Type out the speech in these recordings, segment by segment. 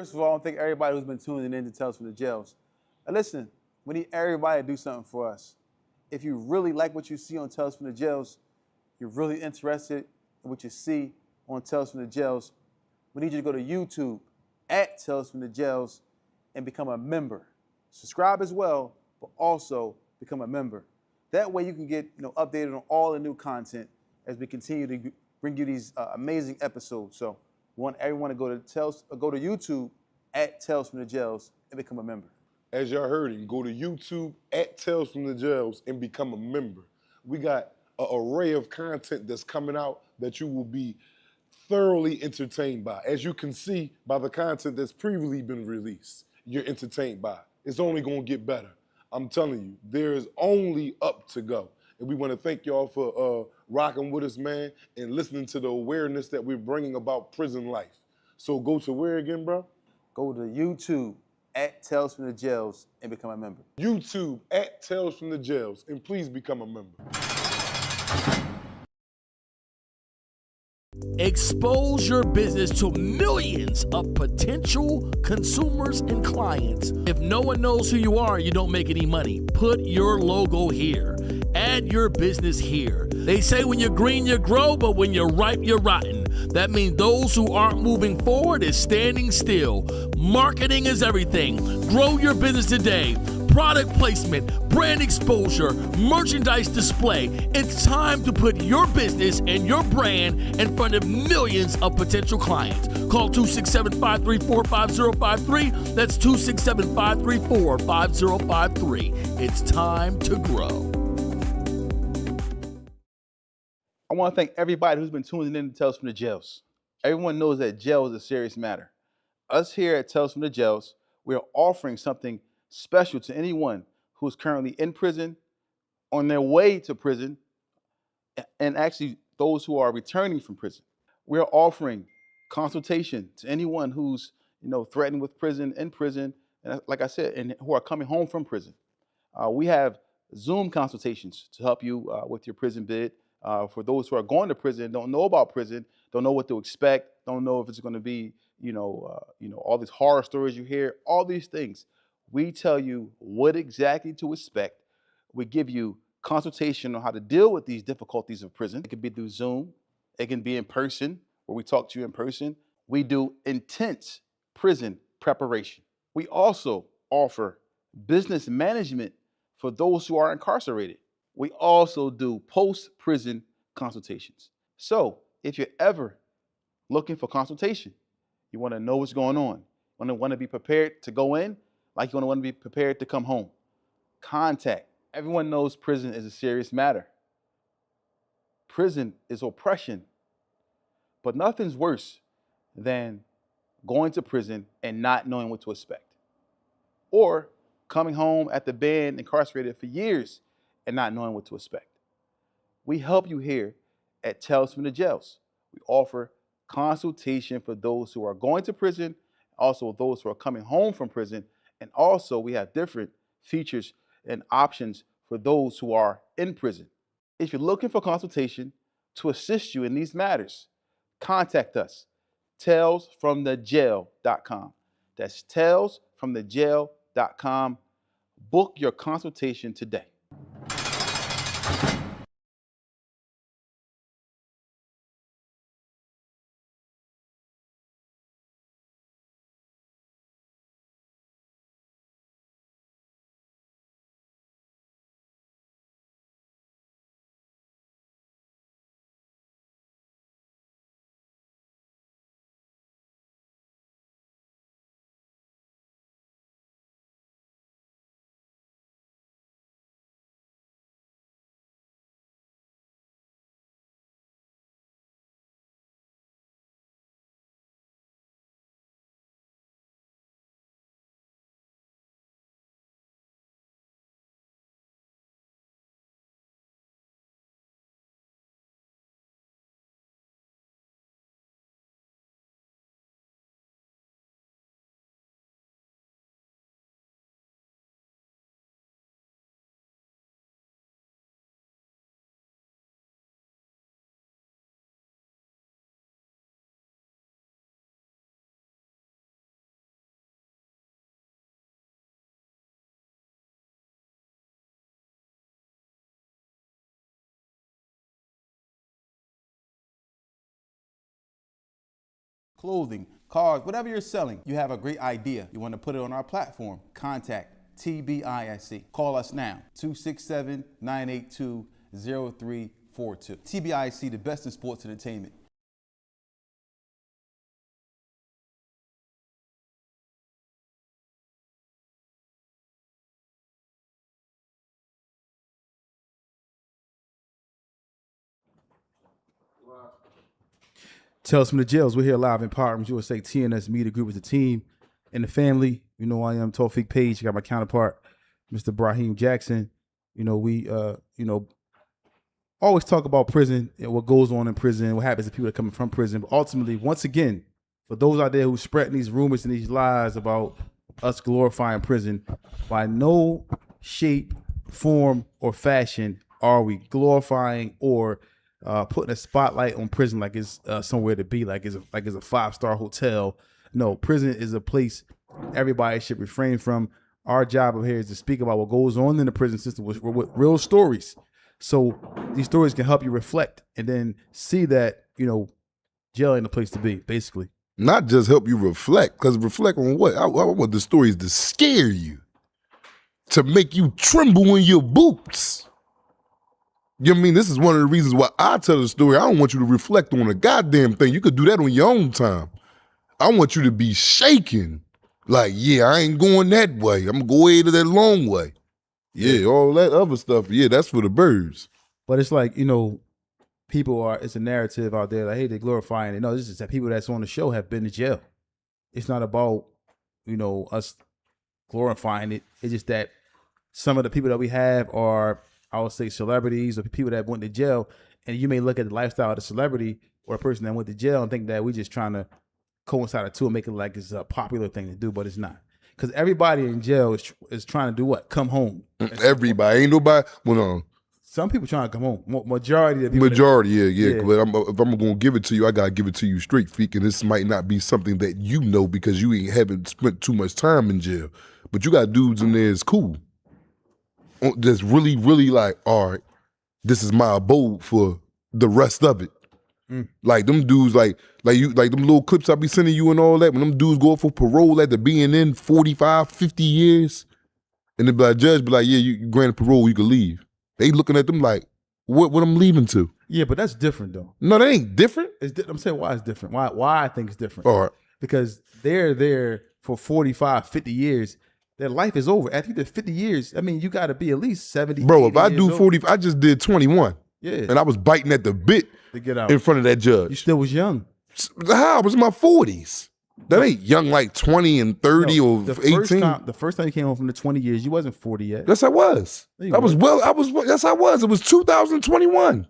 First of all, I want to thank everybody who's been tuning in to Tales from the Jails. Now listen, we need everybody to do something for us. If you really like what you see on Tales from the Jails, you're really interested in what you see on Tales from the Jails, we need you to go to YouTube at Tales from the Jails and become a member. Subscribe as well, but also become a member. That way you can get updated on all the new content as we continue to bring you these amazing episodes. So we want everyone to go to YouTube at Tales from the Jails and become a member. As y'all heard him, go to YouTube at Tales from the Jails and become a member. We got an array of content that's coming out that you will be thoroughly entertained by. As you can see by the content that's previously been released, you're entertained by. It's only gonna get better. I'm telling you, there is only up to go. And we wanna thank y'all for rocking with us, man, and listening to the awareness that we're bringing about prison life. So go to where again, bro? Go to YouTube at Tales from the Jails and become a member. YouTube at Tales from the Jails, and please become a member. Expose your business to millions of potential consumers and clients. If no one knows who you are, you don't make any money. Put your logo here. Add your business here. They say when you're green, you grow, but when you're ripe, you're rotten. That means those who aren't moving forward is standing still. Marketing is everything. Grow your business today. Product placement, brand exposure, merchandise display. It's time to put your business and your brand in front of millions of potential clients. Call 267-534-5053. That's 267-534-5053. It's time to grow. I want to thank everybody who's been tuning in to Tales from the Jails. Everyone knows that jail is a serious matter. Us here at Tales from the Jails, we are offering something special to anyone who is currently in prison, on their way to prison, and actually those who are returning from prison. We are offering consultation to anyone who's threatened with prison, in prison, and like I said, and who are coming home from prison. We have Zoom consultations to help you with your prison bid. For those who are going to prison, don't know about prison, don't know what to expect, don't know if it's going to be, all these horror stories you hear, all these things. We tell you what exactly to expect. We give you consultation on how to deal with these difficulties of prison. It could be through Zoom. It can be in person, where we talk to you in person. We do intense prison preparation. We also offer business management for those who are incarcerated. We also do post-prison consultations. So if you're ever looking for consultation, you want to know what's going on, want to be prepared to go in, like you want to be prepared to come home, contact. Everyone knows prison is a serious matter. Prison is oppression, but nothing's worse than going to prison and not knowing what to expect, or coming home after being incarcerated for years and not knowing what to expect. We help you here at Tales from the Jails. We offer consultation for those who are going to prison, also those who are coming home from prison, and also we have different features and options for those who are in prison. If you're looking for consultation to assist you in these matters, contact us, talesfromthejail.com. That's talesfromthejail.com. Book your consultation today. clothing, cars, whatever you're selling, you have a great idea. You want to put it on our platform. Contact TBISC. Call us now, 267-982-0342. TBISC, the best in sports entertainment. Tales from the Jails. We're here live in Partners USA. TNS Media Group is the team and the family. You know, I am Tawfiq Page. I got my counterpart, Mr. Brahim Jackson. You know, we always talk about prison and what goes on in prison, what happens to people that are coming from prison. But ultimately, once again, for those out there who spreading these rumors and these lies about us glorifying prison, by no shape, form, or fashion are we glorifying or putting a spotlight on prison like it's somewhere to be, like it's a 5-star hotel. No, prison is a place everybody should refrain from. Our job over here is to speak about what goes on in the prison system with real stories. So these stories can help you reflect and then see that, you know, jail ain't the place to be, basically. Not just help you reflect, because reflect on what? I want the stories to scare you, to make you tremble in your boots. You know what I mean? This is one of the reasons why I tell the story. I don't want you to reflect on a goddamn thing. You could do that on your own time. I want you to be shaken. Like, yeah, I ain't going that way. I'm going to go ahead to that long way. Yeah, all that other stuff. Yeah, that's for the birds. But it's like, you know, it's a narrative out there like, hey, they're glorifying it. No, this is that people that's on the show have been to jail. It's not about, you know, us glorifying it. It's just that some of the people that we have are, I would say, celebrities or people that went to jail, and you may look at the lifestyle of the celebrity or a person that went to jail and think that we're just trying to coincide the two and make it like it's a popular thing to do, but it's not. Because everybody in jail is trying to do what? Come home. Everybody. Ain't nobody. Well, no. Some people trying to come home. Majority of people. Yeah. But if I'm going to give it to you, I got to give it to you straight, Feek. And this might not be something that you know because you haven't spent too much time in jail. But you got dudes in there that's cool. That's really, really like, all right, this is my abode for the rest of it. Like them dudes, like them little clips I be sending you and all that, when them dudes go for parole after being in 45, 50 years, and the like, judge be like, yeah, you granted parole, you can leave. They looking at them like, what I'm leaving to? Yeah, but that's different though. No, that ain't different. I'm saying why it's different. Why I think it's different. All right. Because they're there for 45, 50 years. Their life is over. After the 50 years, I mean, you got to be at least 70. Bro, if I do 40, I just did 21. Yeah. And I was biting at the bit to get out in front of that judge. You still was young. How? I was in my 40s. That ain't young like 20 and 30 or 18. The first time you came home from the 20 years, you wasn't 40 yet. Yes, I was. Yes, I was. It was 2021.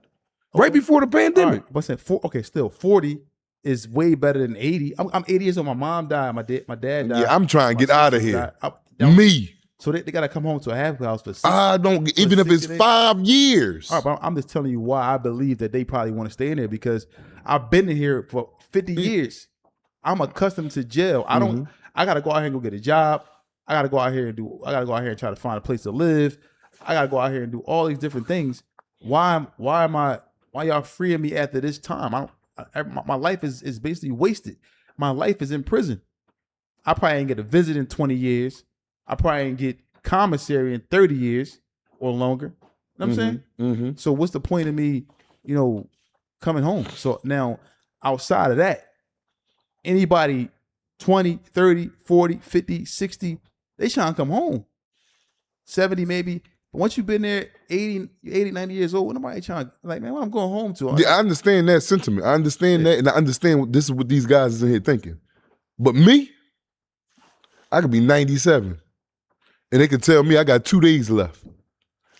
Right before the pandemic. Right. But still 40 is way better than 80. I'm 80 years old. My mom died. My dad died. Yeah, I'm trying to get out of here. Me. So they got to come home to a halfway house for 6 I don't, even if it's 5 years. All right, but I'm just telling you why I believe that they probably want to stay in there, because I've been in here for 50 years. I'm accustomed to jail. I got to go out here and go get a job. I got to go out here and try to find a place to live. I got to go out here and do all these different things. Why y'all freeing me after this time? My life is basically wasted. My life is in prison. I probably ain't get a visit in 20 years. I probably ain't get commissary in 30 years or longer. You know what I'm saying? Mm-hmm. So what's the point of me, you know, coming home? So now, outside of that, anybody 20, 30, 40, 50, 60, they trying to come home. 70 maybe. But once you've been there 80, 90 years old, nobody trying to, like, man, what I'm going home to? Yeah, I understand that sentiment. I understand that, and I understand this is what these guys is in here thinking. But me, I could be 97. And they can tell me I got 2 days left.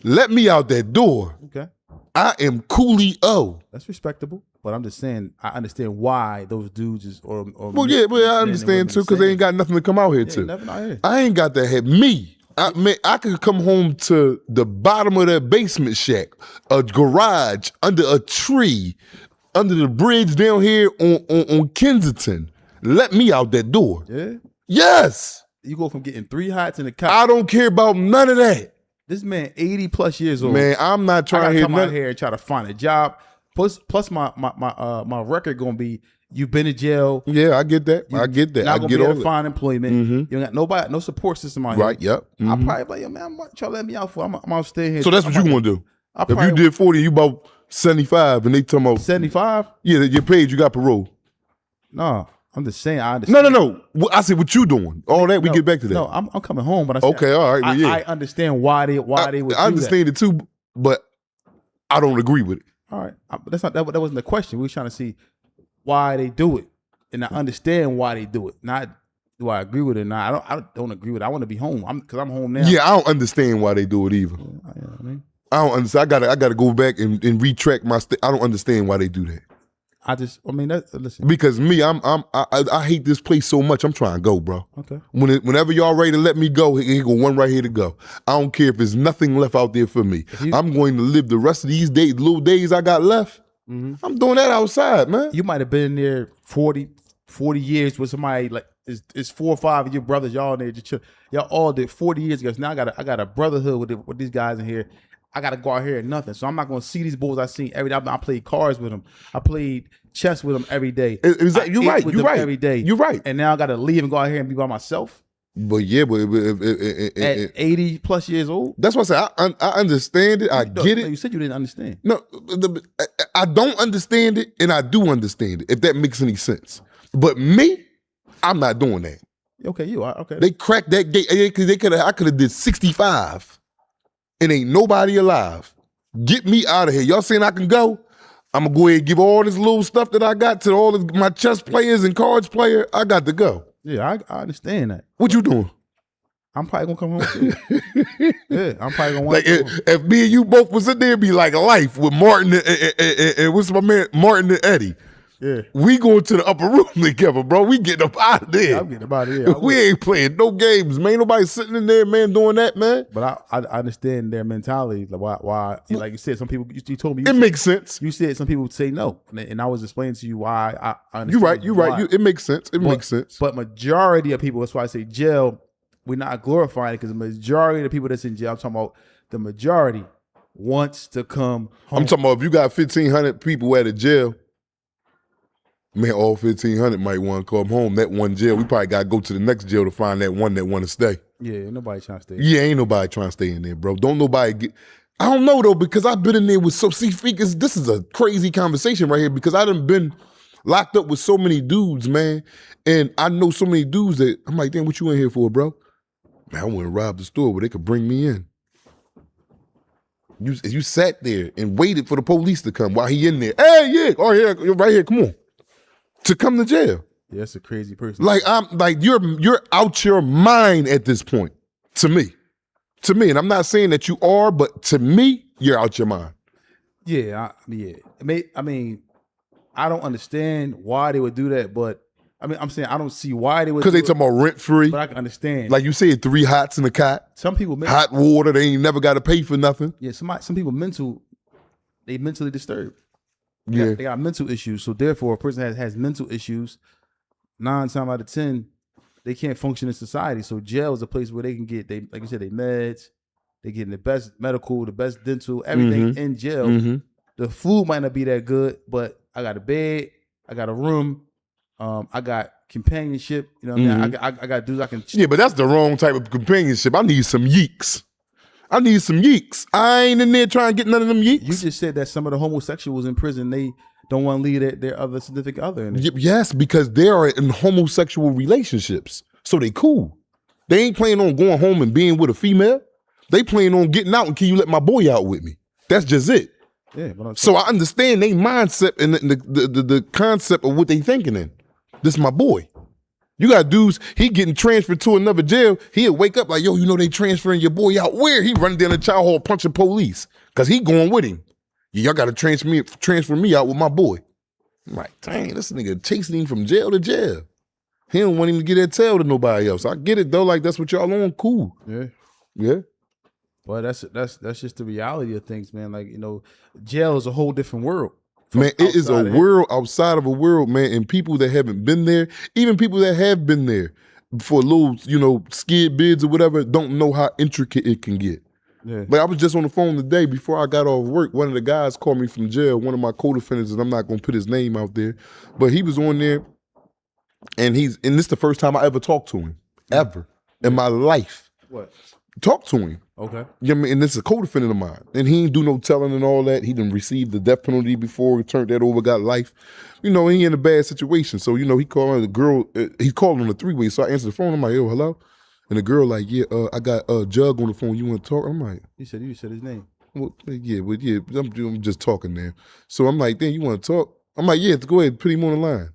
Let me out that door. Okay. I am coolio. That's respectable. But I'm just saying, I understand why those dudes is or well, yeah, but I understand too, because they ain't got nothing to come out here to. Nothing out here. I ain't got that head. Me. I could come home to the bottom of that basement shack, a garage, under a tree, under the bridge down here on Kensington. Let me out that door. Yeah? Yes. You go from getting 3 hots in the cop. I don't care about none of that. This man 80 plus years old. Man, I'm not trying to come out here and try to find a job. Plus my record gonna be You've been to jail. Yeah, I get that. I get that. Not I gonna get be all able to that. find employment. You don't got nobody, no support system out Right, here. yep. I probably like, yo, man, what y'all let me out for? I'm gonna stay here. So that's what you gonna do. I If you probably did 40, you about 75, and they talking about 75. yeah, you're paid, you got parole. No, I'm just saying. I understand. No. I said what you doing. All that we get back to that. No, I'm coming home, but I said, Okay, all right, well, yeah. I understand why they would. I do understand it too, but I don't agree with it. That. All right, that's not that wasn't the question. We were trying to see why they do it, and I understand why they do it. Not do I agree with it or not. I don't agree with it. I want to be home. Because I'm home now. Yeah, I don't understand why they do it either. I mean, I don't understand. I gotta go back and retract my. I don't understand why they do that. Listen. Because me, I hate this place so much. I'm trying to go, bro. Okay. Whenever y'all ready to let me go, here go one right here to go. I don't care if there's nothing left out there for me. I'm going to live the rest of these days, little days I got left. I'm doing that outside, man. You might have been there 40 years with somebody like it's 4 or 5 of your brothers. Y'all in there, y'all all did 40 years ago. So now I got a brotherhood with these guys in here. I got to go out here and nothing. So I'm not going to see these bulls I seen every day. I played cards with them. I played chess with them every day. You're right. You're right. Every day. You're right. And now I got to leave and go out here and be by myself. But yeah, At 80 plus years old. That's what I say. I understand it. I get it. You said you didn't understand. No, I don't understand it, and I do understand it. If that makes any sense. But me, I'm not doing that. Okay, you are. Okay. They cracked that gate. I could have did 65, and ain't nobody alive. Get me out of here. Y'all saying I can go? I'm gonna go ahead and give all this little stuff that I got to all of my chess players and cards player. I got to go. Yeah, I understand that. What you doing? I'm probably gonna come home too. Yeah, I'm probably gonna want Like to come home. if me and you both was in there, it'd be like life with Martin and what's my man Martin and Eddie. Yeah, we going to the upper room together, bro. We getting up out of there. I'm getting up out of here. We ain't playing no games, man. Nobody sitting in there, man, doing that, man. But I understand their mentality. Like why like you said, some people. You told me it makes sense. You said some people would say no, and I was explaining to you why I understand. You're right. It makes sense. Makes sense. But majority of people, that's why I say jail. We're not glorifying it because the majority of the people that's in jail, I'm talking about the majority wants to come home. I'm talking about if you got 1,500 people at a jail. Man, all 1,500 might want to come home. That one jail, we probably got to go to the next jail to find that one that want to stay. Yeah, ain't nobody trying to stay. Yeah, ain't nobody trying to stay in there, bro. Don't nobody get. I don't know though, because I've been in there with this is a crazy conversation right here because I done been locked up with so many dudes, man, and I know so many dudes that I'm like, damn, what you in here for, bro? Man, I want to rob the store where they could bring me in. You sat there and waited for the police to come while he in there. Hey, yeah, oh yeah, you're right here. Come on. To come to jail. Yeah, that's a crazy person. Like you're out your mind at this point. To me. And I'm not saying that you are, but to me, you're out your mind. Yeah, I mean, I don't understand why they would do that, but I'm saying I don't see why they would. Because they talking about rent free. But I can understand. Like you said, 3 hots in a cot. Some people hot water. They ain't never got to pay for nothing. Yeah, some people they mentally disturbed. Yeah, they got mental issues. So therefore, a person has mental issues. 9 times out of 10, they can't function in society. So jail is a place where they can get like you said, they meds. They get the best medical, the best dental, everything in jail. Mm-hmm. The food might not be that good, but I got a bed, I got a room, I got companionship. You know what I mean? I got dudes I can. Yeah, but that's the wrong type of companionship. I need some yeeks. I ain't in there trying to get none of them yeeks. You just said that some of the homosexuals in prison, they don't want to leave their other significant other in it. Yes, because they are in homosexual relationships. So they cool. They ain't planning on going home and being with a female. They planning on getting out and can you let my boy out with me? That's just it. Yeah, but so I understand their mindset and the concept of what they thinking in. This is my boy. You got dudes, he getting transferred to another jail. He'll wake up like, yo, you know they transferring your boy out. Where? He running down the child hall punching police because he going with him. Y'all got to transfer me out with my boy. I'm like, dang, this nigga chasing him from jail to jail. He don't want him to get that tail to nobody else. I get it though, like that's what y'all on, cool. Yeah. But that's just the reality of things, man. Like, you know, jail is a whole different world. Man, it is a world outside of a world, man. And people that haven't been there, even people that have been there for a little, skid bids or whatever, don't know how intricate it can get. Yeah. Like I was just on the phone today before I got off work. One of the guys called me from jail, one of my co-defendants, and I'm not gonna put his name out there, but he was on there, and this is the first time I ever talked to him, ever, in my life. What? Talk to him. Okay. You know what I mean? And this is a co-defendant of mine. And he ain't do no telling and all that. He done received the death penalty before, he turned that over, got life. You know, he in a bad situation. So, you know, he called on the girl, he called on the three-way. So I answered the phone. I'm like, yo, hello? And the girl like, yeah, I got Jug on the phone. You want to talk? I'm like, You said his name. well, yeah, I'm just talking there. So I'm like, then you want to talk? I'm like, yeah, go ahead, put him on the line.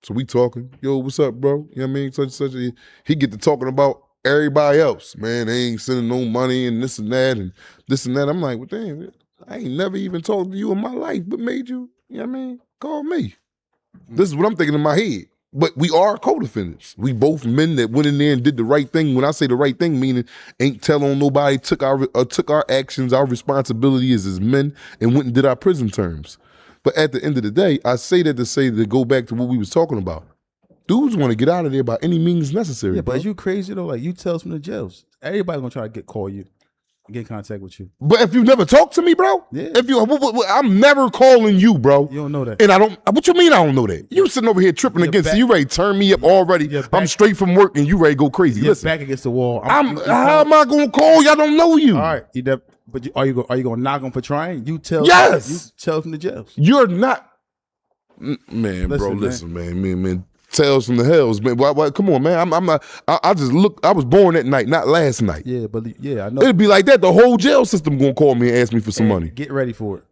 So we talking. Yo, what's up, bro? You know what I mean? Such. He get to talking about everybody else. Man, they ain't sending no money and this and that and this and that. I'm like, well, damn, I ain't never even talked to you in my life, but made you know what I mean? Call me. This is what I'm thinking in my head. But we are co-defendants. We both men that went in there and did the right thing. When I say the right thing, meaning ain't tell on nobody, took our actions, our responsibility as men, and went and did our prison terms. But at the end of the day, I say that to go back to what we was talking about. Dudes want to get out of there by any means necessary. Yeah, bro. but is you crazy though? Like you tell from the jails, everybody gonna try to call you, get in contact with you. But if you never talk to me, bro, Yeah. I'm never calling you, bro. You don't know that. And I don't. What you mean I don't know that? You sitting over here tripping against. back- You ready to turn me up already? Your back- I'm straight from work and you ready to go crazy. You're Listen, back against the wall. how am I gonna call you? I don't know you. All right, are you gonna knock them for trying? You tell. Yes. You tell from the jails. You're not, man, bro. Listen, man. Tales from the hells, man. Why, come on, man. I'm not. I just look. I was born that night, not last night. Yeah, but I know. It'd be like that. The whole jail system gonna call me and ask me for some money. Get ready for it.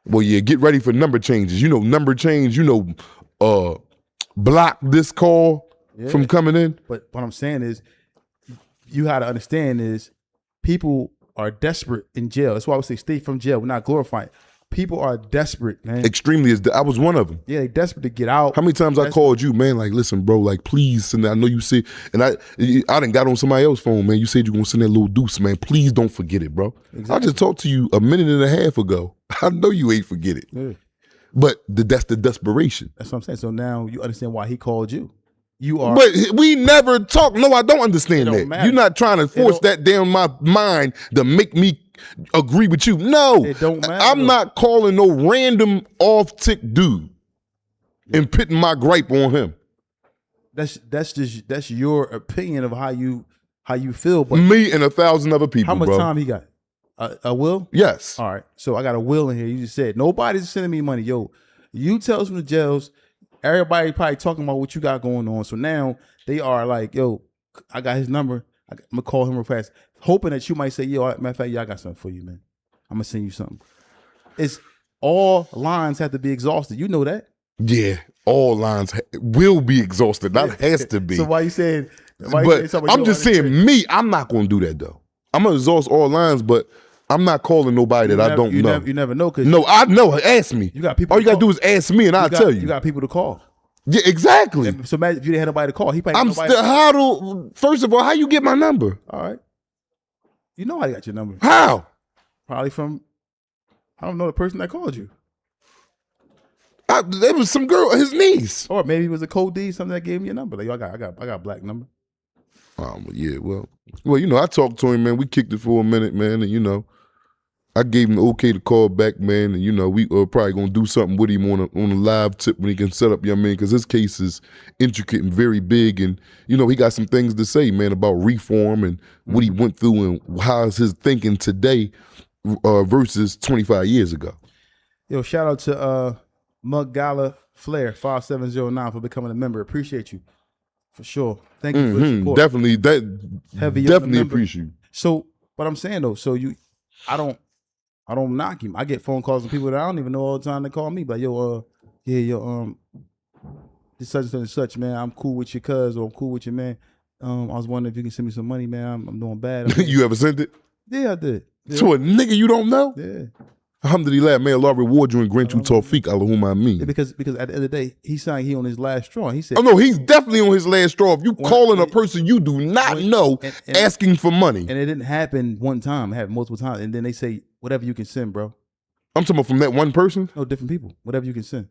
Well, yeah, get ready for number changes. You know, number change. You know, block this call from coming in. But what I'm saying is, you got to understand is, people are desperate in jail. That's why I would say stay from jail. We're not glorifying. People are desperate, man. Extremely. I was one of them. Yeah, they desperate to get out. How many times I called you, man? Like, listen, bro. Like, please. And I know you said, and I done got on somebody else's phone, man. You said you gonna send that little deuce, man. Please don't forget it, bro. Exactly. I just talked to you a minute and a half ago. I know you ain't forget it. Yeah. But that's the desperation. That's what I'm saying. So now you understand why he called you. You are. But we never talk. No, I don't understand It don't that. matter. You're not trying to force that down my mind to make me agree with you. No, It don't matter. I'm not calling no random off-tick dude and putting my gripe on him. That's your opinion of how you feel. But Me and 1,000 other people. how much bro. time he got? A will? Yes. All right. So I got a will in here. You just said nobody's sending me money. Yo, you tell us from the jails. Everybody probably talking about what you got going on. So now they are like, yo, I got his number. I'm gonna call him real fast, hoping that you might say, yo, matter of fact, yeah, I got something for you, man. I'm gonna send you something. It's all lines have to be exhausted. You know that. Yeah. All lines will be exhausted. That has to be. So why you saying? But I'm just saying, me, I'm not going to do that though. I'm going to exhaust all lines, but I'm not calling nobody that I don't know. You never know. No, I know. Ask me. You got people. All you got to do is ask me and I'll tell you. You got people to call. Yeah, exactly. So imagine if you didn't have nobody to call. He probably I'm still, first of all, how you get my number? All right. You know I got your number. How? Probably from, I don't know, the person that called you. There was some girl, his niece. Or maybe it was a code D, something that gave me your number. Like, yo, I got a black number. Yeah, well, you know, I talked to him, man. We kicked it for a minute, man, and you know, I gave him the okay to call back, man, and you know, we are probably gonna do something with him on a live tip when he can set up, you know what I mean? Because his case is intricate and very big, and you know, he got some things to say, man, about reform and what he went through and how's his thinking today versus 25 years ago. Yo, shout out to Mug Gala Flair 5709 for becoming a member. Appreciate you for sure. Thank you for the support. Definitely, Heavy definitely appreciate you. So, what I'm saying though, so I don't knock him. I get phone calls from people that I don't even know all the time. They call me, like, yo, this such and such, man. I'm cool with your cuz, or I'm cool with your man. I was wondering if you can send me some money, man. I'm doing bad. You ever sent it? Yeah, I did. Yeah. To a nigga you don't know? Yeah. Alhamdulillah, may Allah reward you and grant you tawfiq, Allahumma ameen. Yeah, because at the end of the day, he's saying he on his last straw. He said, oh no, he's definitely on his last straw. If you calling a person you do not know and asking for money. And it didn't happen one time. It happened multiple times. And then they say, whatever you can send, bro. I'm talking about from that one person? No, different people. Whatever you can send.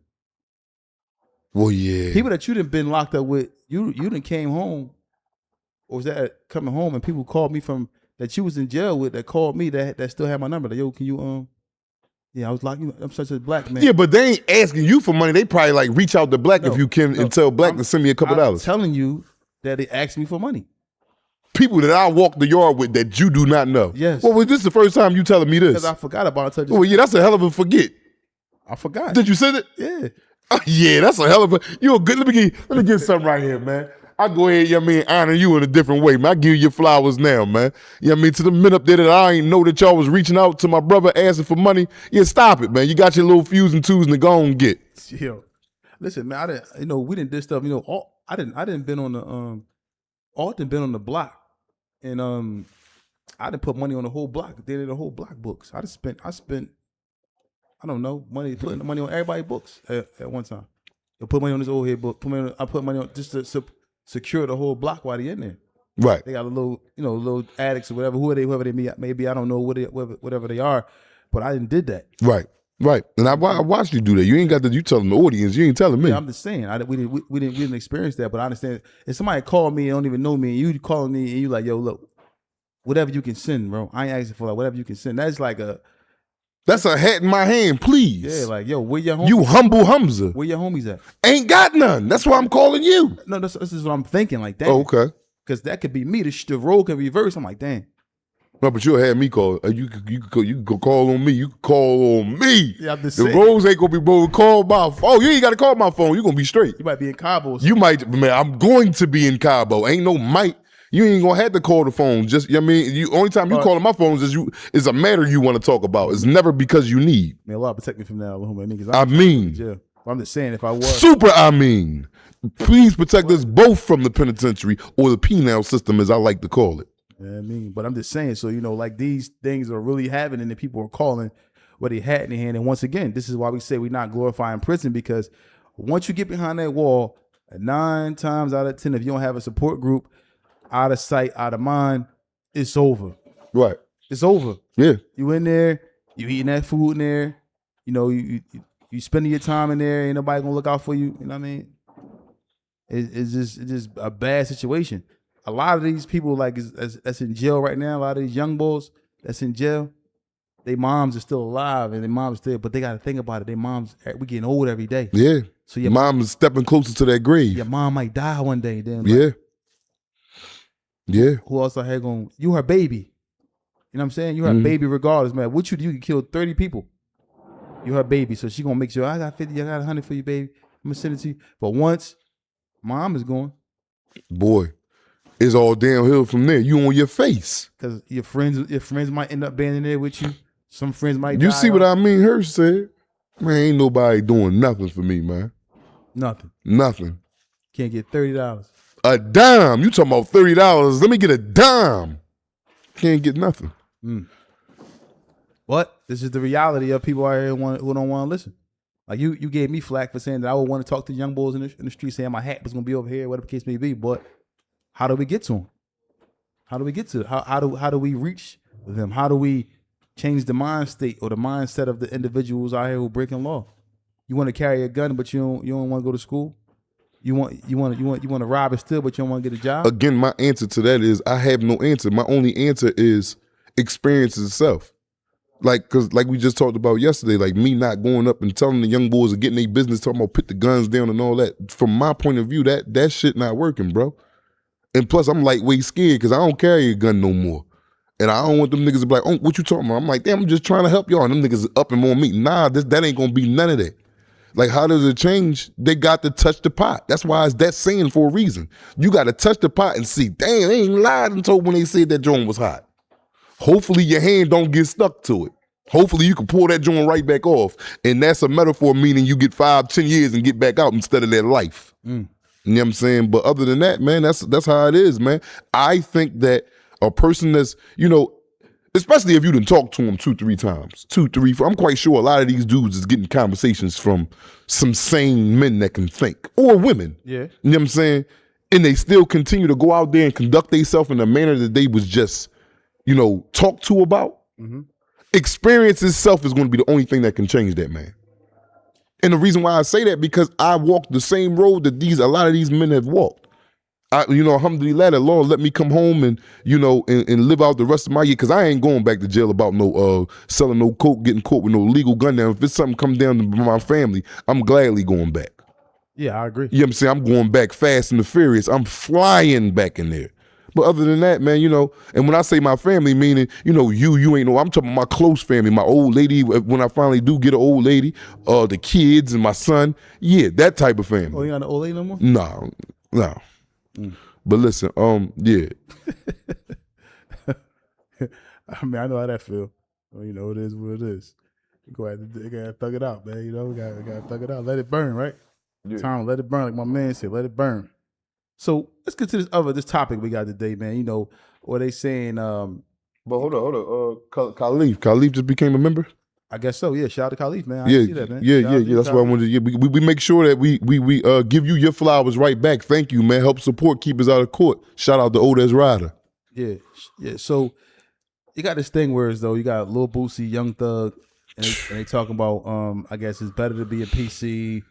Well, yeah. People that you done been locked up with, you done came home, or was that coming home and people called me from that you was in jail with that called me that still had my number. Like, yo, can you yeah, I was like, I'm such a black man. Yeah, but they ain't asking you for money. They probably like reach out to Black if you can and tell Black to send me a couple dollars. I'm telling you that they asked me for money. People that I walk the yard with that you do not know. Yes. Well, was this the first time you telling me this? Because I forgot about it. Well, yeah, that's a hell of a forget. I forgot. Did you send it? Yeah. Yeah, that's a hell of a. You a good. Let me get something right here, man. I go ahead, you know what I mean, honor you in a different way, man. I give you your flowers now, man. You know what I mean? To the men up there that I ain't know that y'all was reaching out to my brother asking for money. Yeah, stop it, man. You got your little fuse and twos and go and get. Yo, listen, man. I didn't. We didn't do stuff. I didn't been on the Alton been on the block, and I didn't put money on the whole block. They did the whole block books. I spent. I don't know, putting the money on everybody's books at one time. I put money on this old head book. I put money on just to secure the whole block while they in there. Right. They got a little, little addicts or whatever, whoever they may be. I don't know whatever they are, but I did that. Right. Right. And I watched you do that. You ain't got you telling the audience. You ain't telling me. Yeah, I'm just saying. We didn't experience that, but I understand. If somebody called me and don't even know me, and you calling me and you like, yo, look, whatever you can send, bro. I ain't asking for whatever you can send. That's a hat in my hand, please. Yeah, like, yo, where your homies? You humble Hamza. Where your homies at? Ain't got none. That's why I'm calling you. No, this is what I'm thinking. Like that. Oh, okay. Because that could be me. The role can reverse. I'm like, damn. No, but you'll have me call. You could call on me. You can call on me. Yeah, I'm just the saying. roles ain't gonna be broke. Call my phone. You ain't gotta call my phone. You gonna be straight. You might be in Cabo. You might, man. I'm going to be in Cabo. Ain't no might. You ain't gonna have to call the phone. Just, you know what I mean, only time you calling my phone is a matter you want to talk about. It's never because you need. Man, Allah protect me from that. I'm just saying, if I was please protect us both from the penitentiary or the penal system, as I like to call it. Yeah, but I'm just saying. So like these things are really happening, and people are calling what they had in their hand. And once again, this is why we say we're not glorifying prison, because once you get behind that wall, 9 times out of 10, if you don't have a support group, out of sight, out of mind, it's over. Right. It's over. Yeah. You in there, you eating that food in there, you spending your time in there, ain't nobody gonna look out for you. You know what I mean? It's just a bad situation. A lot of these people that's in jail right now, a lot of these young boys that's in jail, their moms are still alive and their moms still, but they gotta think about it. Their moms, we getting old every day. Yeah. So your mom is stepping closer to that grave. Your mom might die one day. Then yeah. Yeah. Who else I had going? You her baby. You know what I'm saying? You her baby regardless, man. What you do, you can kill 30 people. You her baby. So she gonna make sure I got 50, I got 100 for you, baby. I'm gonna send it to you. But once mom is gone, boy, it's all downhill from there. You on your face. Because your friends might end up being in there with you. Some friends might You die see what I mean? Hirsch said, man, ain't nobody doing nothing for me, man. Nothing. Can't get $30. A dime. You talking about $30. Let me get a dime. Can't get nothing. But this is the reality of people out here who don't want to listen. Like you gave me flack for saying that I would want to talk to young boys in the street saying my hat was going to be over here, whatever the case may be. But how do we get to them? How do we get to it? How do we reach them? How do we change the mind state or the mindset of the individuals out here who are breaking law? You want to carry a gun, but you don't want to go to school. You want to rob and steal, but you don't want to get a job. Again, my answer to that is I have no answer. My only answer is experience itself. Cause we just talked about yesterday, like me not going up and telling the young boys or getting their business, talking about put the guns down and all that. From my point of view, that shit not working, bro. And plus, I'm lightweight scared because I don't carry a gun no more. And I don't want them niggas to be like, oh, what you talking about? I'm like, damn, I'm just trying to help y'all. And them niggas up and on me. Nah, that ain't gonna be none of that. Like, how does it change? They got to touch the pot. That's why it's that saying for a reason. You got to touch the pot and see, damn, they ain't lied and told when they said that joint was hot. Hopefully your hand don't get stuck to it. Hopefully you can pull that joint right back off. And that's a metaphor meaning you get 5-10 years and get back out instead of that life. You know what I'm saying? But other than that, man, that's how it is, man. I think that a person that's, especially if you done talk to them 2-3 times, 2, 3, 4. I'm quite sure a lot of these dudes is getting conversations from some sane men that can think, or women. Yeah. You know what I'm saying? And they still continue to go out there and conduct themselves in a manner that they was just, talked to about. Experience itself is going to be the only thing that can change that, man. And the reason why I say that, because I walked the same road that a lot of these men have walked. Alhamdulillah, the Lord let me come home and, and live out the rest of my year, because I ain't going back to jail about no selling no coke, getting caught with no legal gun. Now, if it's something come down to my family, I'm gladly going back. Yeah, I agree. You know what I'm saying? I'm going back fast and the furious. I'm flying back in there. But other than that, man, and when I say my family, meaning, you ain't know, I'm talking about my close family, my old lady, when I finally do get an old lady, the kids and my son. Yeah, that type of family. Oh, you got an old lady no more? No. But listen, yeah. I mean, I know how that feel. Well, it is what it is. You gotta thug it out, man. We gotta thug it out. Let it burn, right? Yeah. Time, let it burn, like my man said, let it burn. So let's get to this topic we got today, man. What they saying, But hold on. Khalif just became a member? I guess so, yeah. Shout out to Khalif, man. I see that, man. Yeah. That's why I wanted to. We make sure that we give you your flowers right back. Thank you, man. Help support keepers out of court. Shout out to Odez Ryder. Yeah. So you got this thing where as though you got Lil Boosie, Young Thug, and they talking about I guess it's better to be a PC.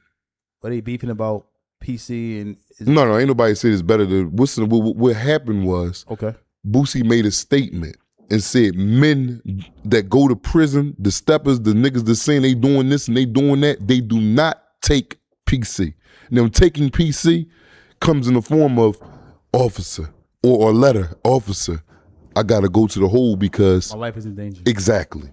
But they beefing about PC and no, ain't nobody said it's better to. What happened was, okay, Boosie made a statement and said men that go to prison, the steppers, the niggas that saying they doing this and they doing that, they do not take PC. Now, taking PC comes in the form of officer or letter, officer, I gotta go to the hole because my life is in danger. Exactly.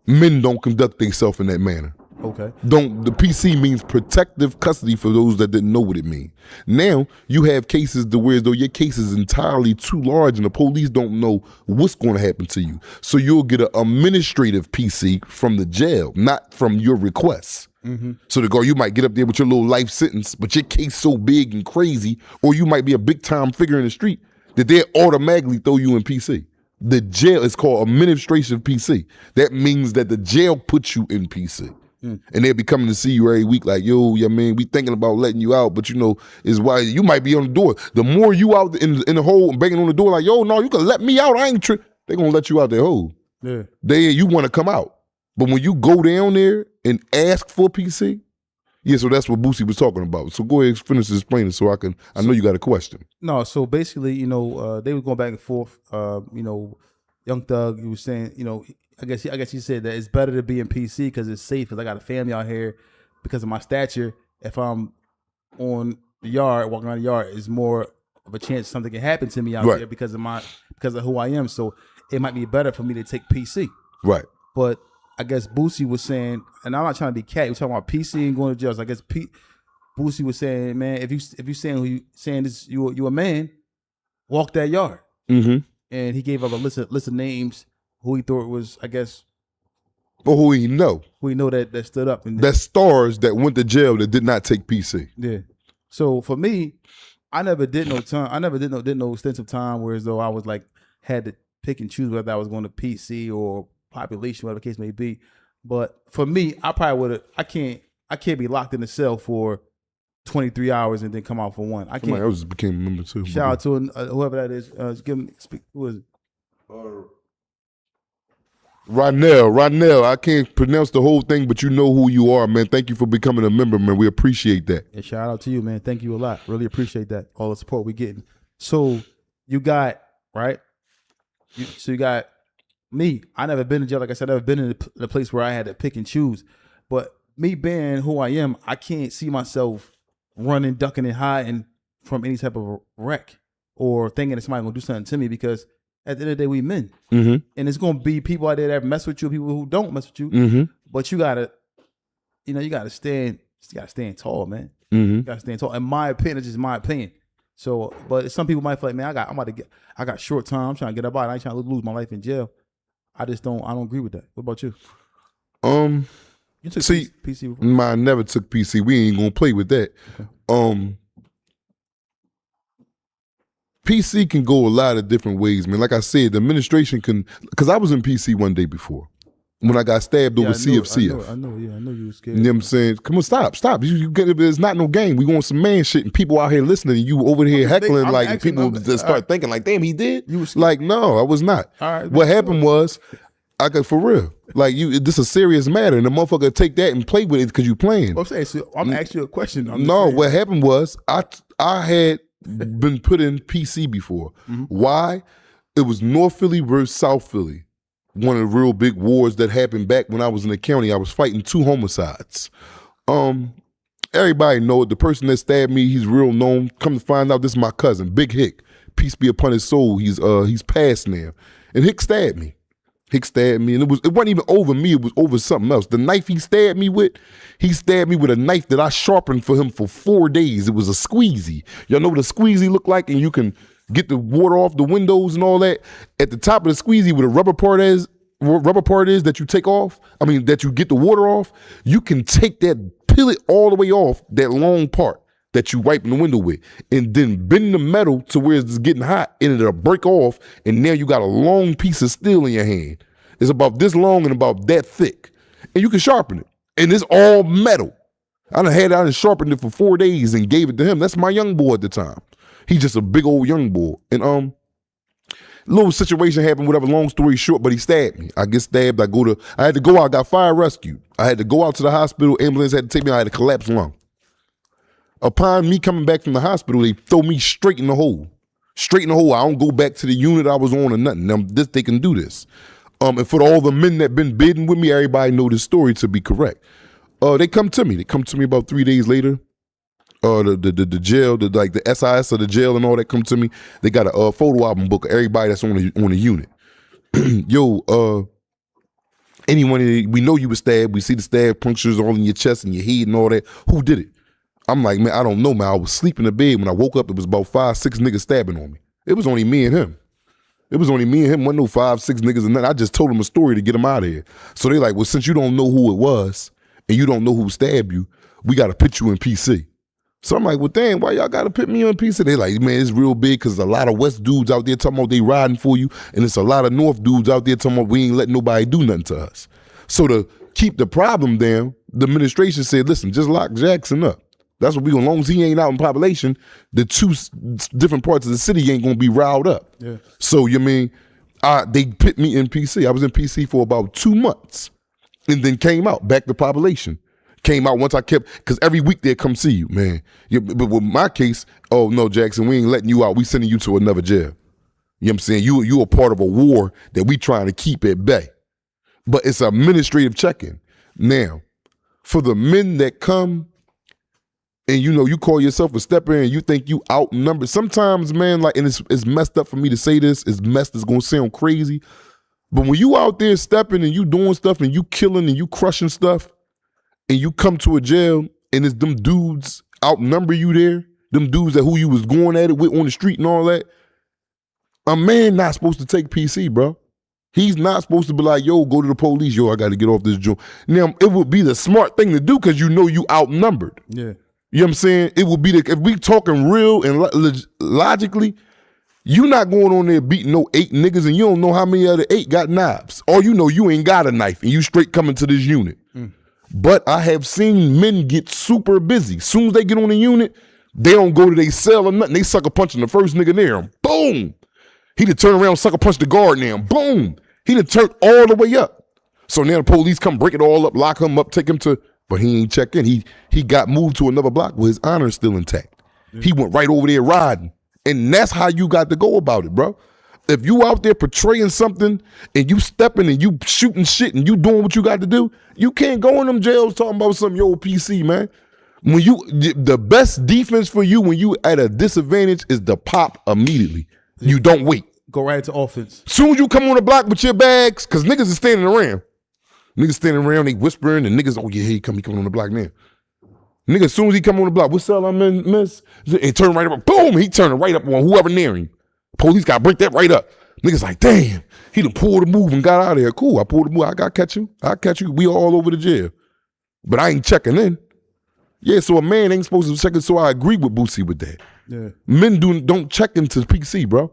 Men don't conduct themselves in that manner. Okay. The PC means protective custody for those that didn't know what it means. Now you have cases to where though your case is entirely too large and the police don't know what's going to happen to you. So you'll get an administrative PC from the jail, not from your requests. Mm-hmm. So you might get up there with your little life sentence, but your case so big and crazy, or you might be a big time figure in the street that they automatically throw you in PC. The jail is called administrative PC. That means that the jail puts you in PC. And they'll be coming to see you every week like, yo, yeah, man, we thinking about letting you out, but is why you might be on the door. The more you out in the hole and banging on the door like, yo, no, you can let me out. I ain't they're going to let you out their hole. Yeah. You want to come out. But when you go down there and ask for PC, yeah, so that's what Boosie was talking about. So go ahead and finish explaining so I know you got a question. No, so basically, they were going back and forth. Young Thug, he was saying, I guess he said that it's better to be in PC because it's safe because I got a family out here because of my stature. If I'm on the yard, walking around the yard, it's more of a chance something can happen to me out there because of who I am. So it might be better for me to take PC. Right. But I guess Boosie was saying, and I'm not trying to be cat. We're talking about PC and going to jail. So I guess Boosie was saying, man, if you saying this, you a man, walk that yard. Mm-hmm. And he gave up a list of names who he thought was, I guess, or who he know that stood up and that stars that went to jail that did not take PC. Yeah. So for me, I never did no time. I never did no extensive time where as though I was like had to pick and choose whether I was going to PC or population, whatever the case may be. But for me, I probably would have. I can't be locked in a cell for 23 hours and then come out for one. I can't. Somebody else just became a member too. Shout out to whoever that is. Give him speak. Who is it? Ronell, I can't pronounce the whole thing, but you know who you are, man. Thank you for becoming a member, man. We appreciate that. Yeah, shout out to you, man. Thank you a lot. Really appreciate that. All the support we getting. So you got, right? You got me. I never been in jail. Like I said, I've never been in a place where I had to pick and choose. But me being who I am, I can't see myself running, ducking, and hiding from any type of wreck or thinking that somebody's going to do something to me because at the end of the day, we men. Mm-hmm. And it's going to be people out there that mess with you, people who don't mess with you. Mm-hmm. But you got to stand tall, man. Mm-hmm. You got to stand tall. In my opinion, it's just my opinion. So, but some people might feel like, man, I got short time. I'm trying to get up out. I ain't trying to lose my life in jail. I don't agree with that. What about you? You took PC before? I never took PC. We ain't gonna play with that. Okay. PC can go a lot of different ways, man. Like I said, the administration can, because I was in PC one day before when I got stabbed over CFCF. I know you were scared. You know what I'm saying? Come on, stop. You get it. It's not no game. We want some man shit, and people out here listening, and you over here heckling like people just start thinking like, damn, he did. You was like, no, I was not. All right, what happened was, I got for real. Like this is a serious matter, and the motherfucker take that and play with it because you playing. I'm saying, so I'm asking you a question. What happened was I had been put in PC before. Why? It was North Philly versus South Philly. One of the real big wars that happened back when I was in the county. I was fighting 2 homicides. Everybody know it. The person that stabbed me, he's real known. Come to find out, this is my cousin, Big Hick. Peace be upon his soul. He's passed now. And Hick stabbed me. And it wasn't even over me, it was over something else. The knife he stabbed me with a knife that I sharpened for him for 4 days. It was a squeezy. Y'all know what a squeezy look like? And you can get the water off the windows and all that. At the top of the squeezy where the rubber part is that you take off, that you get the water off, you can take that, peel it all the way off, that long part that you wipe in the window with, and then bend the metal to where it's getting hot and it'll break off, and now you got a long piece of steel in your hand. It's about this long and about that thick. And you can sharpen it. And it's all metal. I done sharpened it for 4 days and gave it to him. That's my young boy at the time. He's just a big old young boy. And little situation happened, whatever, long story short, but he stabbed me. I get stabbed, I had to go out, I got fire rescued. I had to go out to the hospital, ambulance had to take me, I had a collapsed lung. Upon me coming back from the hospital, they throw me straight in the hole. I don't go back to the unit I was on or nothing. They can do this. And for all the men that been bidding with me, everybody know this story to be correct. They come to me. They come to me about 3 days later. The jail, the SIS of the jail and all that come to me. They got a photo album book of everybody that's on the unit. Yo, anyone, we know you were stabbed. We see the stab punctures all in your chest and your head and all that. Who did it? I'm like, man, I don't know, man. I was sleeping in bed. When I woke up, it was about 5, 6 niggas stabbing on me. It was only me and him. Wasn't no 5, 6 niggas and nothing. I just told them a story to get them out of here. So they like, well, since you don't know who it was and you don't know who stabbed you, we got to put you in PC. So I'm like, well, damn, why y'all got to put me in PC? They like, man, it's real big because a lot of West dudes out there talking about they riding for you, and it's a lot of North dudes out there talking about we ain't letting nobody do nothing to us. So to keep the problem down, the administration said, listen, just lock Jackson up. That's what we gonna, as long as he ain't out in population, the 2 different parts of the city ain't gonna be riled up. Yeah. So they put me in PC. I was in PC for about 2 months and then came out, back to population. Came out once I kept, because every week they'd come see you, man. But with my case, oh no, Jackson, we ain't letting you out. We sending you to another jail. You know what I'm saying? You a part of a war that we trying to keep at bay. But it's administrative check-in. Now, for the men that come, and you call yourself a stepper and you think you outnumbered. Sometimes, man, like, and it's messed up for me to say this, it's gonna sound crazy. But when you out there stepping and you doing stuff and you killing and you crushing stuff, and you come to a jail and it's them dudes outnumber you there, them dudes that who you was going at it with on the street and all that, a man not supposed to take PC, bro. He's not supposed to be like, yo, go to the police, yo, I gotta get off this joint. Now, it would be the smart thing to do because you know you outnumbered. Yeah. You know what I'm saying? It would be if we talking real and logically, you not going on there beating no 8 niggas and you don't know how many of the 8 got knives. Or you know you ain't got a knife and you straight coming to this unit. But I have seen men get super busy. Soon as they get on the unit, they don't go to their cell or nothing. They sucker punching the first nigga there. And boom. He done turn around, sucker punch the guard now. Boom. He done turned all the way up. So now the police come break it all up, lock him up, take him to, but he ain't checked in. He got moved to another block where his honor is still intact. He went right over there riding. And that's how you got to go about it, bro. If you out there portraying something and you stepping and you shooting shit and you doing what you got to do, you can't go in them jails talking about some yo PC, man. When the best defense for you when you at a disadvantage is to pop immediately. You don't wait. Go right into offense. Soon as you come on the block with your bags, because niggas is standing around. Niggas standing around, they whispering, and niggas, oh yeah, he coming on the block now. Nigga, as soon as he come on the block, what cell I'm in, miss? And turn right up, boom, he turning right up on whoever near him. Police got to break that right up. Niggas like, damn, he done pulled the move and got out of there. Cool, I pulled the move, I got to catch you. I'll catch you. We all over the jail. But I ain't checking in. Yeah, so a man ain't supposed to check in, so I agree with Boosie with that. Yeah. Men don't check into PC, bro.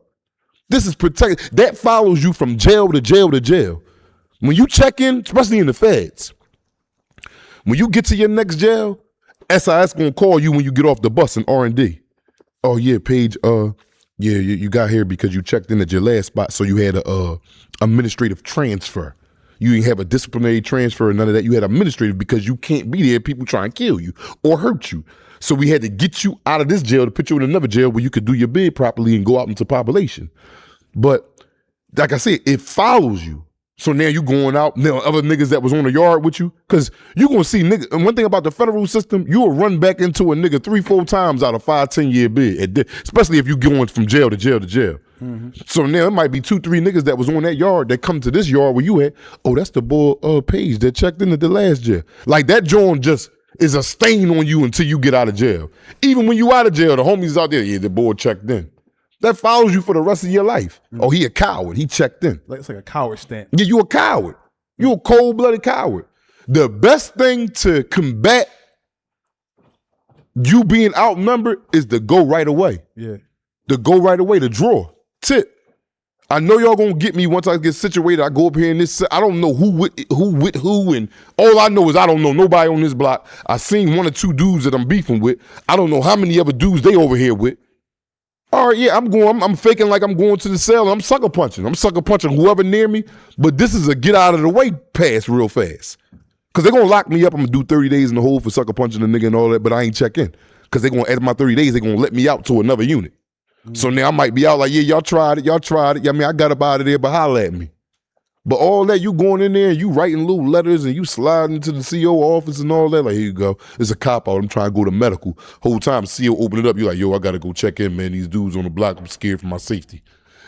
This is protect. That follows you from jail to jail to jail. When you check in, especially in the feds, when you get to your next jail, SIS gonna call you when you get off the bus in R&D. Oh yeah, Paige, you got here because you checked in at your last spot, so you had a administrative transfer. You didn't have a disciplinary transfer or none of that. You had administrative because you can't be there. People try and kill you or hurt you. So we had to get you out of this jail to put you in another jail where you could do your bid properly and go out into population. But like I said, it follows you. So now you going out, now other niggas that was on the yard with you, because you going to see niggas. And one thing about the federal system, you will run back into a nigga 3-4 times out of 5-10 year bid, especially if you going from jail to jail to jail. So now it might be 2-3 niggas that was on that yard that come to this yard where you at. Oh, that's the boy Page that checked in at the last jail. Like that joint just is a stain on you until you get out of jail. Even when you out of jail, the homies out there, yeah, the boy checked in. That follows you for the rest of your life. Oh, he a coward. He checked in. Like it's like a coward stamp. Yeah, you a coward. You a cold-blooded coward. The best thing to combat you being outnumbered is to go right away. Yeah. To go right away, to draw. Tip. I know y'all gonna get me once I get situated. I go up here in this. I don't know who with who, and all I know is I don't know nobody on this block. I seen 1 or 2 dudes that I'm beefing with. I don't know how many other dudes they over here with. All right, yeah, I'm faking like I'm going to the cell. I'm sucker punching. I'm sucker punching whoever near me. But this is a get out of the way pass real fast. Because they're going to lock me up. I'm going to do 30 days in the hole for sucker punching a nigga and all that, but I ain't check in. Because they're going to add my 30 days. They're going to let me out to another unit. So now I might be out like, yeah, y'all tried it. Yeah, I mean, I got up out of there, but holla at me. But all that, you going in there and you writing little letters and you sliding to the CO office and all that, like, here you go. It's a cop out. I'm trying to go to medical. Whole time, CO open it up. You're like, yo, I got to go check in, man. These dudes on the block, I'm scared for my safety.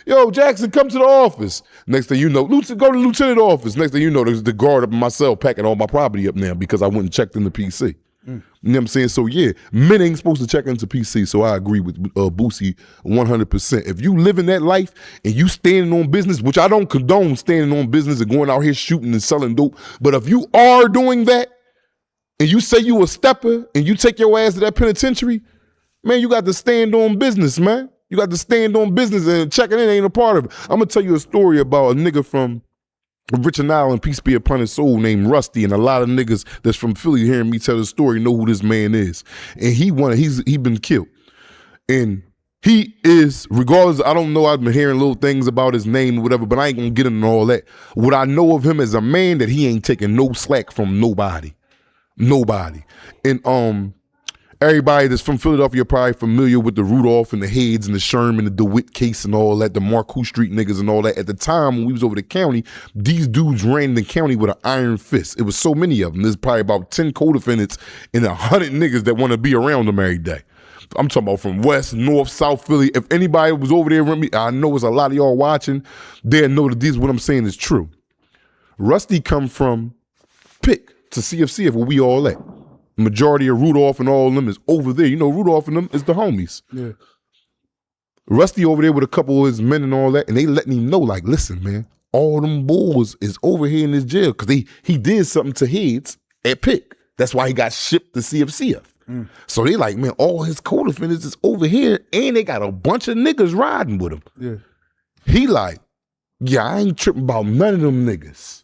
Yo, Jackson, come to the office. Next thing you know, go to the lieutenant office. Next thing you know, there's the guard up in my cell packing all my property up now because I went and checked in the PC. You know what I'm saying? So yeah, men ain't supposed to check into PC. So I agree with Boosie 100%. If you living that life and you standing on business, which I don't condone standing on business and going out here shooting and selling dope, but if you are doing that and you say you a stepper and you take your ass to that penitentiary, man, you got to stand on business, man. You got to stand on business, and checking in ain't a part of it. I'm gonna tell you a story about a nigga from Richard Island, peace be upon his soul, named Rusty, and a lot of niggas that's from Philly hearing me tell the story know who this man is. And he been killed. And he is, regardless, I don't know, I've been hearing little things about his name or whatever, but I ain't gonna get into all that. What I know of him as a man, that he ain't taking no slack from nobody. Nobody. And everybody that's from Philadelphia probably familiar with the Rudolph and the Heads and the Sherman, the DeWitt case and all that, the Marcoux Street niggas and all that. At the time when we was over the county, these dudes ran the county with an iron fist. It was so many of them. There's probably about 10 co-defendants and 100 niggas that want to be around them every day. I'm talking about from West, North, South Philly. If anybody was over there with me, I know it's a lot of y'all watching, they'll know that what I'm saying is true. Rusty come from Pick to CFCF where we all at. Majority of Rudolph and all of them is over there. You know, Rudolph and them is the homies. Yeah. Rusty over there with a couple of his men and all that, and they letting him know, like, listen, man, all them boys is over here in this jail because he did something to Heads at Pick. That's why he got shipped to CFCF. So they like, man, all his co-defendants is over here, and they got a bunch of niggas riding with him. Yeah. He like, yeah, I ain't tripping about none of them niggas.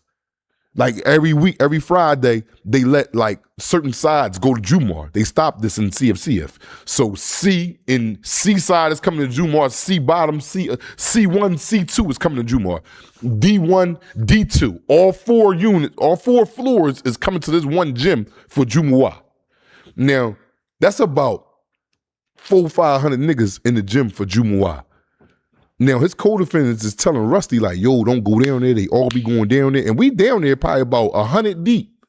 Like every week, every Friday, they let like certain sides go to Jumar. They stopped this in CFCF. So C side is coming to Jumar, C bottom, C1, C2 is coming to Jumar. D1, D2, all 4 units, all 4 floors is coming to this one gym for Jumu'ah. Now, that's about 400-500 niggas in the gym for Jumu'ah. Now, his co-defendants is telling Rusty, like, yo, don't go down there. They all be going down there. And we down there probably about 100 deep.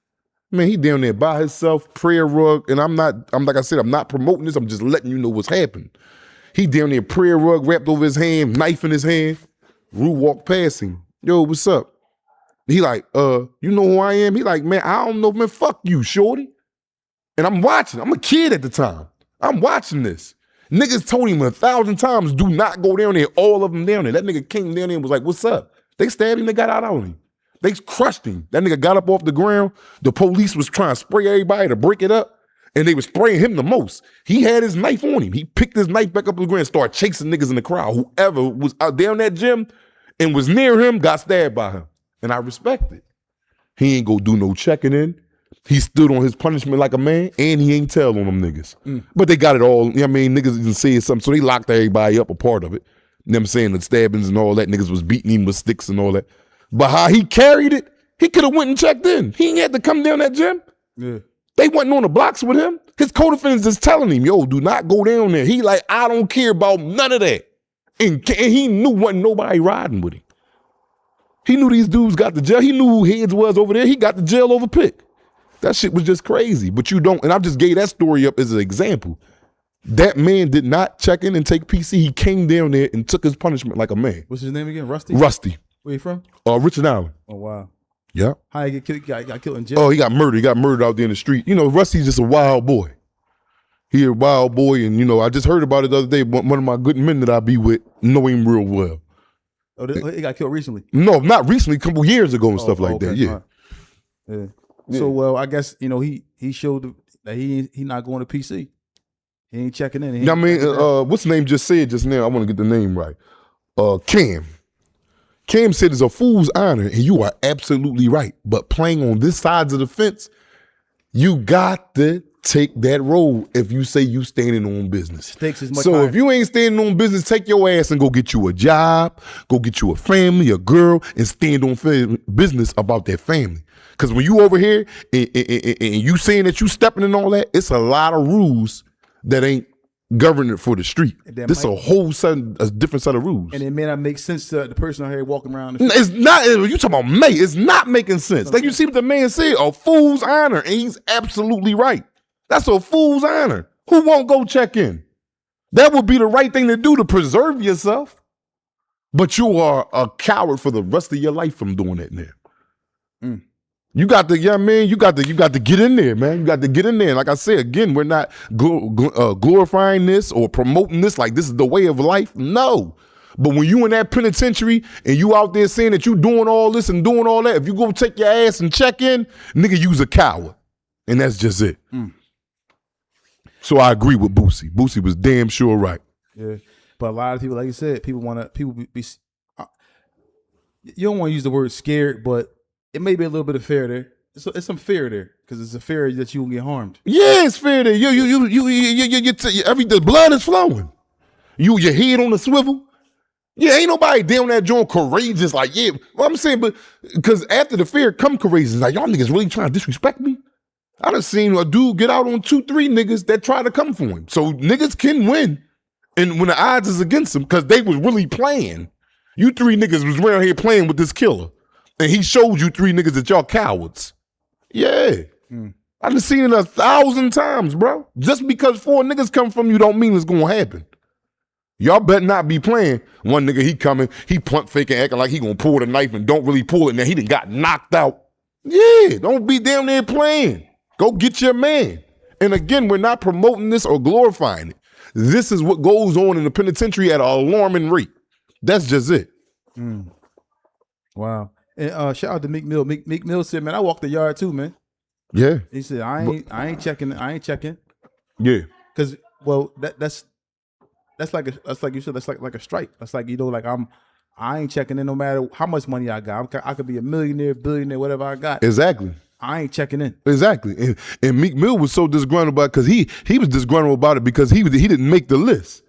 Man, he down there by himself, prayer rug. And I'm like I said, I'm not promoting this. I'm just letting you know what's happening. He down there, prayer rug wrapped over his hand, knife in his hand. Rue walked past him. Yo, what's up? He like, you know who I am? He like, man, I don't know, man, fuck you, shorty. And I'm watching. I'm a kid at the time. I'm watching this. Niggas told him 1,000 times, do not go down there, all of them down there. That nigga came down there and was like, what's up? They stabbed him, they got out on him. They crushed him. That nigga got up off the ground. The police was trying to spray everybody to break it up, and they was spraying him the most. He had his knife on him. He picked his knife back up on the ground and started chasing niggas in the crowd. Whoever was out down that gym and was near him got stabbed by him. And I respect it. He ain't go do no checking in. He stood on his punishment like a man, and he ain't tell on them niggas. But they got it all. You know what I mean? Niggas even said something, so they locked everybody up a part of it. You know what I'm saying? The stabbings and all that. Niggas was beating him with sticks and all that. But how he carried it, He could have went and checked in. He ain't had to come down that gym. Yeah. They wasn't on the blocks with him. His co-defendants just telling him, yo, do not go down there. He like, I don't care about none of that. And he knew wasn't nobody riding with him. He knew these dudes got the jail. He knew who Heads was over there. He got the jail over Pick. That shit was just crazy. But you don't, and I just gave that story up as an example. That man did not check in and take PC. He came down there and took his punishment like a man. What's his name again? Rusty? Rusty. Where you from? Richard Allen. Oh, wow. Yeah. How he get killed? He got killed in jail? Oh, he got murdered. He got murdered out there in the street. You know, Rusty's just a wild boy. He a wild boy, and, you know, I just heard about it the other day. One of my good men that I be with know him real well. Oh, he got killed recently? No, not recently, a couple years ago and stuff like that, yeah. Right. Yeah. So, well, I guess, you know, he showed that he not going to PC. He ain't checking in. I mean, what's the name just said just now? I want to get the name right. Cam. Cam said it's a fool's honor, and you are absolutely right. But playing on this side of the fence, you got to take that role if you say you standing on business. Stakes is much so higher. if you ain't standing on business, take your ass and go get you a job, go get you a family, a girl, and stand on business about that family. Because when you over here and you saying that you stepping in all that, it's a lot of rules that ain't governing for the street. This a whole different set of rules. And it may not make sense to the person out here walking around. It's not, you talking about May, it's not making sense. Like you see what the man said, a fool's honor, and he's absolutely right. That's a fool's honor. Who won't go check in? That would be the right thing to do to preserve yourself. But you are a coward for the rest of your life from doing that now. Mm. You got to, yeah, man, you got to get in there, man. You got to get in there. Like I said, again, we're not glorifying this or promoting this like this is the way of life. No. But when you in that penitentiary and you out there saying that you doing all this and doing all that, if you go take your ass and check in, nigga, you's a coward. And that's just it. Mm. So I agree with Boosie. Boosie was damn sure right. Yeah. But a lot of people, like you said, people be you don't want to use the word scared, but it may be a little bit of fear there. It's some fear there because it's a fear that you will get harmed. Yeah, it's fair there. The blood is flowing. Your head on the swivel. Yeah, ain't nobody down that joint courageous like, yeah. Well, I'm saying, but because after the fear come courageous. Like, y'all niggas really trying to disrespect me? I done seen a dude get out on 2-3 niggas that try to come for him. So niggas can win. And when the odds is against them, because they was really playing. You 3 niggas was around here playing with this killer. And he showed you 3 niggas that y'all cowards. Yeah. I done seen it 1,000 times, bro. Just because 4 niggas come from you don't mean it's gonna happen. Y'all better not be playing. One nigga, he coming, he pump faking, acting like he gonna pull the knife and don't really pull it. Now he done got knocked out. Yeah, don't be down there playing. Go get your man. And again, we're not promoting this or glorifying it. This is what goes on in the penitentiary at an alarming rate. That's just it. Wow. And shout out to Meek Mill. Meek Mill said, man, I walked the yard too, man. Yeah. He said, I ain't checking. Yeah. Because, well, that's like you said, that's like a strike. That's like, you know, like I ain't checking in no matter how much money I got. I could be a millionaire, billionaire, whatever I got. Exactly. I ain't checking in. Exactly. And Meek Mill was so disgruntled about it because he was disgruntled about it because he didn't make the list.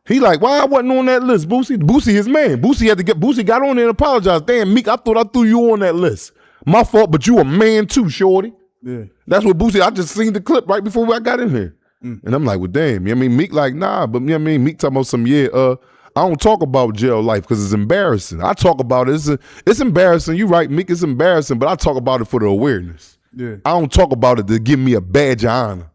He like, why I wasn't on that list, Boosie? Boosie his man. Boosie got on there and apologized. Damn, Meek, I thought I threw you on that list. My fault, but you a man too, shorty. Yeah. That's what Boosie, I just seen the clip right before I got in here. And I'm like, well, damn. You know what I mean? Meek like, nah, but you know what I mean? Meek talking about some, I don't talk about jail life because it's embarrassing. I talk about it. It's embarrassing. You right, Meek, it's embarrassing, but I talk about it for the awareness. Yeah. I don't talk about it to give me a badge of honor.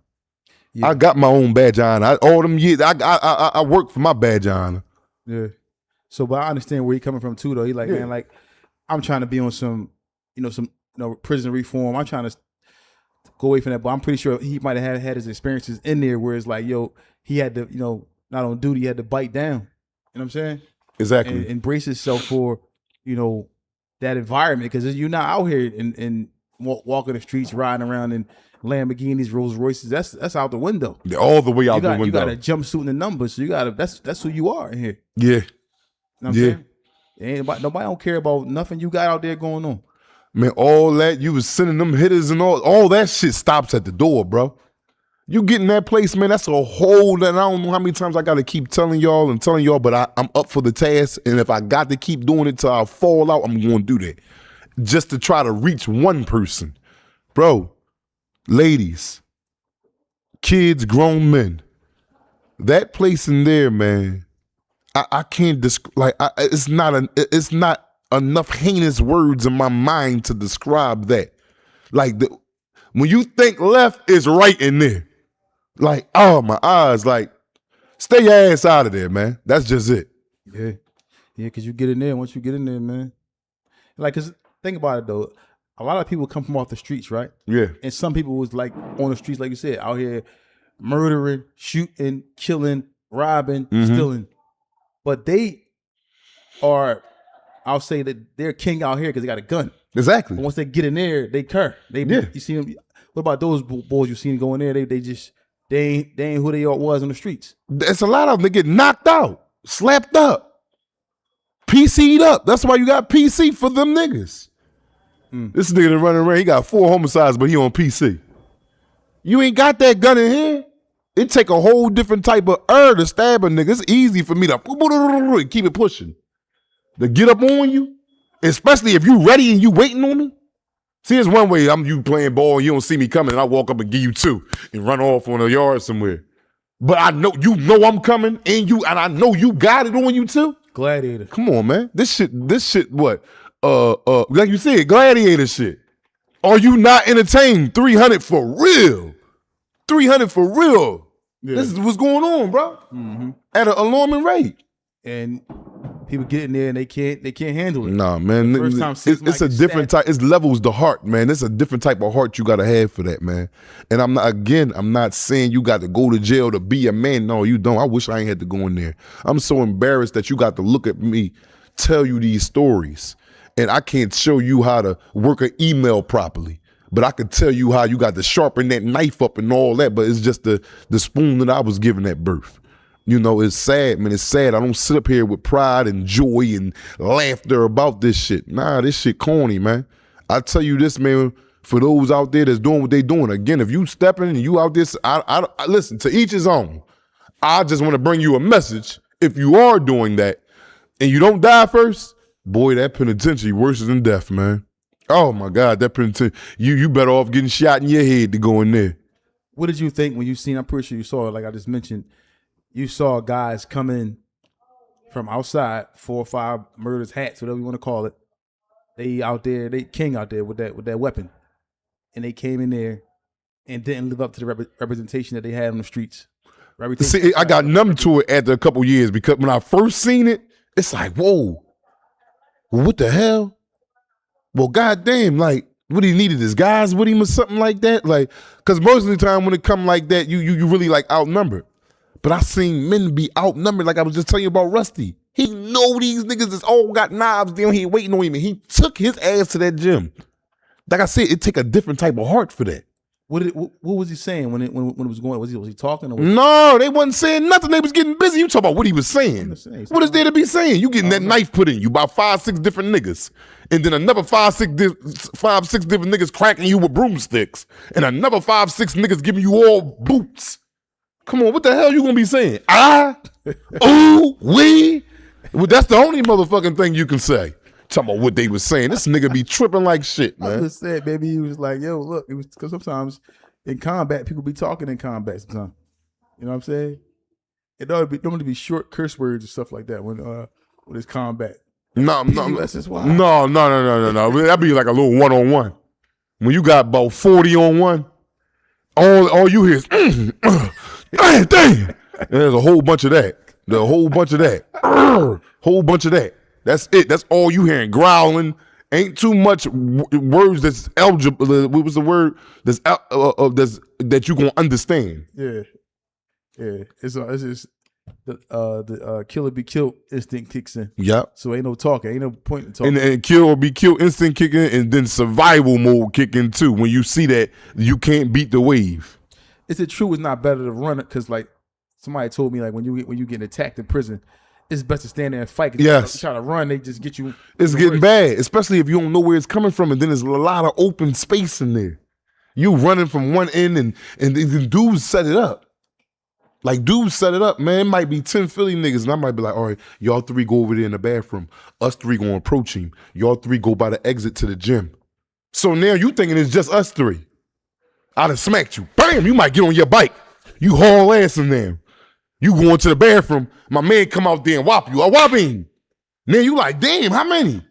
Yeah. I got my own badge of honor. All them years, I work for my badge of honor. Yeah. So, but I understand where you're coming from too, though. He like, man, like, I'm trying to be on some prison reform. I'm trying to go away from that, but I'm pretty sure he might have had his experiences in there where it's like, yo, he had to, not on duty, he had to bite down. You know what I'm saying? Exactly. And embrace himself for, that environment because you're not out here and walking the streets, riding around in Lamborghinis, Rolls Royces. That's out the window. They're all the way out the window. You got a jumpsuit in the numbers, so that's who you are in here. Yeah. You know what I'm saying? Nobody don't care about nothing you got out there going on. Man, all that, you was sending them hitters and all that shit stops at the door, bro. You get in that place, man, that's a whole, and I don't know how many times I got to keep telling y'all, but I'm up for the task, and if I got to keep doing it till I fall out, I'm going to do that. just to try to reach one person. Bro, ladies, kids, grown men, that place in there, man, I can't it's not enough heinous words in my mind to describe that. Like when you think left, it's right in there. Like, oh, my eyes, like, stay your ass out of there, man. That's just it. Yeah, because you get in there. Once you get in there, man, like, cause think about it though. A lot of people come from off the streets, right? Yeah. And some people was like on the streets, like you said, out here murdering, shooting, killing, robbing, stealing. But they are, I'll say that they're king out here because they got a gun. Exactly. But once they get in there, they cur. You see them. What about those boys you seen go in there? They ain't who they was on the streets. It's a lot of them that get knocked out, slapped up, PC'd up. That's why you got PC for them niggas. This nigga that running around, he got 4 homicides, but he on PC. You ain't got that gun in here. It take a whole different type of to stab a nigga. It's easy for me to keep it pushing. To get up on you, especially if you ready and you waiting on me. See, there's one way you playing ball and you don't see me coming and I walk up and give you 2 and run off on a yard somewhere. But I know I'm coming and I know you got it on you too. Gladiator. Come on, man. This shit what? Like you said, gladiator shit. Are you not entertained? 300 for real. 300 for real. Yeah. This is what's going on, bro. At an alarming rate. And people get in there and they can't handle it. Nah, man. First time it's a different type. It's levels to heart, man. It's a different type of heart you gotta have for that, man. And I'm not saying you got to go to jail to be a man. No, you don't. I wish I ain't had to go in there. I'm so embarrassed that you got to look at me, tell you these stories. And I can't show you how to work an email properly. But I could tell you how you got to sharpen that knife up and all that. But it's just the spoon that I was given at birth. You know, it's sad, man. It's sad. I don't sit up here with pride and joy and laughter about this shit. Nah, this shit corny, man. I tell you this, man, for those out there that's doing what they doing. Again, if you stepping and you out there, I listen, to each his own. I just want to bring you a message. If you are doing that and you don't die first, boy, that penitentiary worse than death, man. Oh my God, that penitentiary. You better off getting shot in your head to go in there. What did you think when you seen, I'm pretty sure you saw it, like I just mentioned, you saw guys come in from outside, 4 or 5 murders, hats, whatever you want to call it. They out there, they king out there with that weapon. And they came in there and didn't live up to the representation that they had on the streets. See, I got numb to it after a couple years because when I first seen it, it's like, whoa, well, what the hell? Well, goddamn, like, what he needed his guys with him or something like that? Like, because most of the time when it come like that, you really like outnumbered. But I seen men be outnumbered, like I was just telling you about Rusty. He know these niggas is all got knives down here waiting on him, and he took his ass to that gym. Like I said, it take a different type of heart for that. What was he saying when it was going? Was he talking? Or No, they wasn't saying nothing. They was getting busy. You talk about what he was saying. What is there to be saying? You getting that knife put in you by 5, 6 different niggas, and then another 5, 6 different niggas cracking you with broomsticks, and another 5, 6 niggas giving you all boots. Come on, what the hell you gonna be saying? Ooh, we? Well, that's the only motherfucking thing you can say. Talking about what they was saying. This nigga be tripping like shit, man. I just said, baby, he was like, yo, look, it was because sometimes in combat, people be talking in combat sometimes. You know what I'm saying? It don't be short curse words and stuff like that when it's combat. No. That'd be like a little one-on-one. When you got about 40 on one, all you hear is, damn. And there's a whole bunch of that. Whole bunch of that. That's it. That's all you hearing. Growling. Ain't too much words that's eligible. What was the word that you gonna understand? Yeah. It's just the kill or be killed instinct kicks in. Yep. So ain't no talking. Ain't no point in talking. And kill or be killed instinct kick in, and then survival mode kick in too. When you see that you can't beat the wave. Is it true? It's not better to run it because like somebody told me like when you getting attacked in prison. It's best to stand there and fight. Yes. You try to run, they just get you. It's getting bad, especially if you don't know where it's coming from, and then there's a lot of open space in there. You running from one end, and the dudes set it up. Like, dudes set it up, man. It might be 10 Philly niggas, and I might be like, all right, y'all three go over there in the bathroom. Us three gonna approach him. Y'all three go by the exit to the gym. So now you thinking it's just us three. I done smacked you. Bam! You might get on your bike. You haul ass in there. You go into the bathroom. My man come out there and whop you. I whop him. Now you like, damn, how many?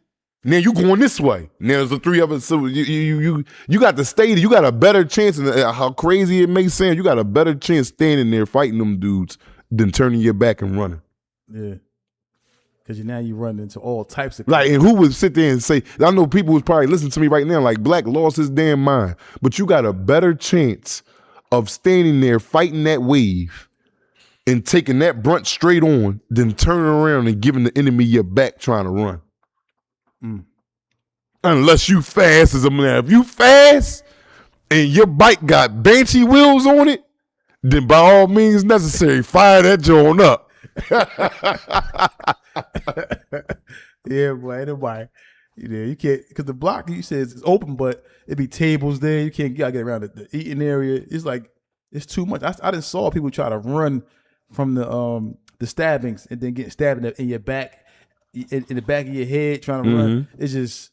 Now you going this way. Now there's the three of us. So you got to stay there. You got a better chance, and how crazy it may sound, you got a better chance standing there fighting them dudes than turning your back and running. Yeah. Because now you run into all types of like, and who would sit there and say, I know people who's probably listening to me right now, like, Black lost his damn mind. But you got a better chance of standing there fighting that wave and taking that brunt straight on than turning around and giving the enemy your back trying to run. Unless you fast as a man. If you fast and your bike got Banshee wheels on it, then by all means necessary, fire that joint up. Yeah, boy, anybody. You can't, because the block, you said it's open, but it be tables there. You gotta get around the eating area. It's like, it's too much. I done saw people try to run from the stabbings and then get stabbed in your back, in the back of your head, trying to run. It's just,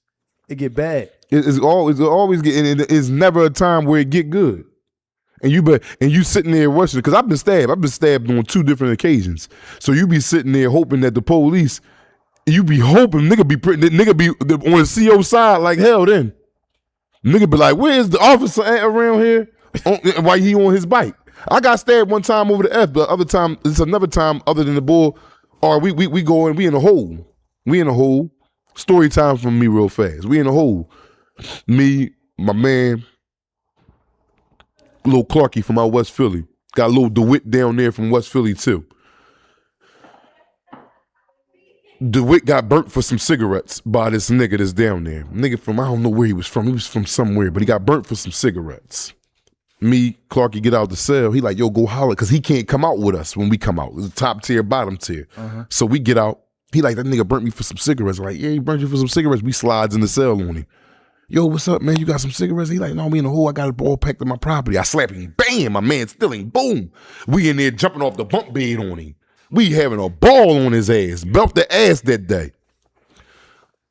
it get bad. It's always getting. It's never a time where it get good. And you sitting there watching it, because I've been stabbed on 2 different occasions. So you be sitting there hoping that the police, you be hoping nigga be on the CO side like hell. Then nigga be like, where's the officer at around here? Why he on his bike? I got stabbed one time over the F, but other time it's another time other than the bull. Or we go in, we in a hole. We in a hole. Story time from me real fast. We in a hole. Me, my man, little Clarky from out West Philly. Got a little DeWitt down there from West Philly too. DeWitt got burnt for some cigarettes by this nigga that's down there. Nigga from, I don't know where he was from. He was from somewhere, but he got burnt for some cigarettes. Me, Clarky get out the cell. He like, yo, go holler, because he can't come out with us when we come out. It's top tier, bottom tier. So we get out. He like, that nigga burnt me for some cigarettes. I'm like, yeah, he burnt you for some cigarettes. We slides in the cell on him. Yo, what's up, man? You got some cigarettes? He like, no, we in the hole. I got it all packed in my property. I slap him. Bam, my man stealing. Boom. We in there jumping off the bunk bed on him. We having a ball on his ass. Belt the ass that day.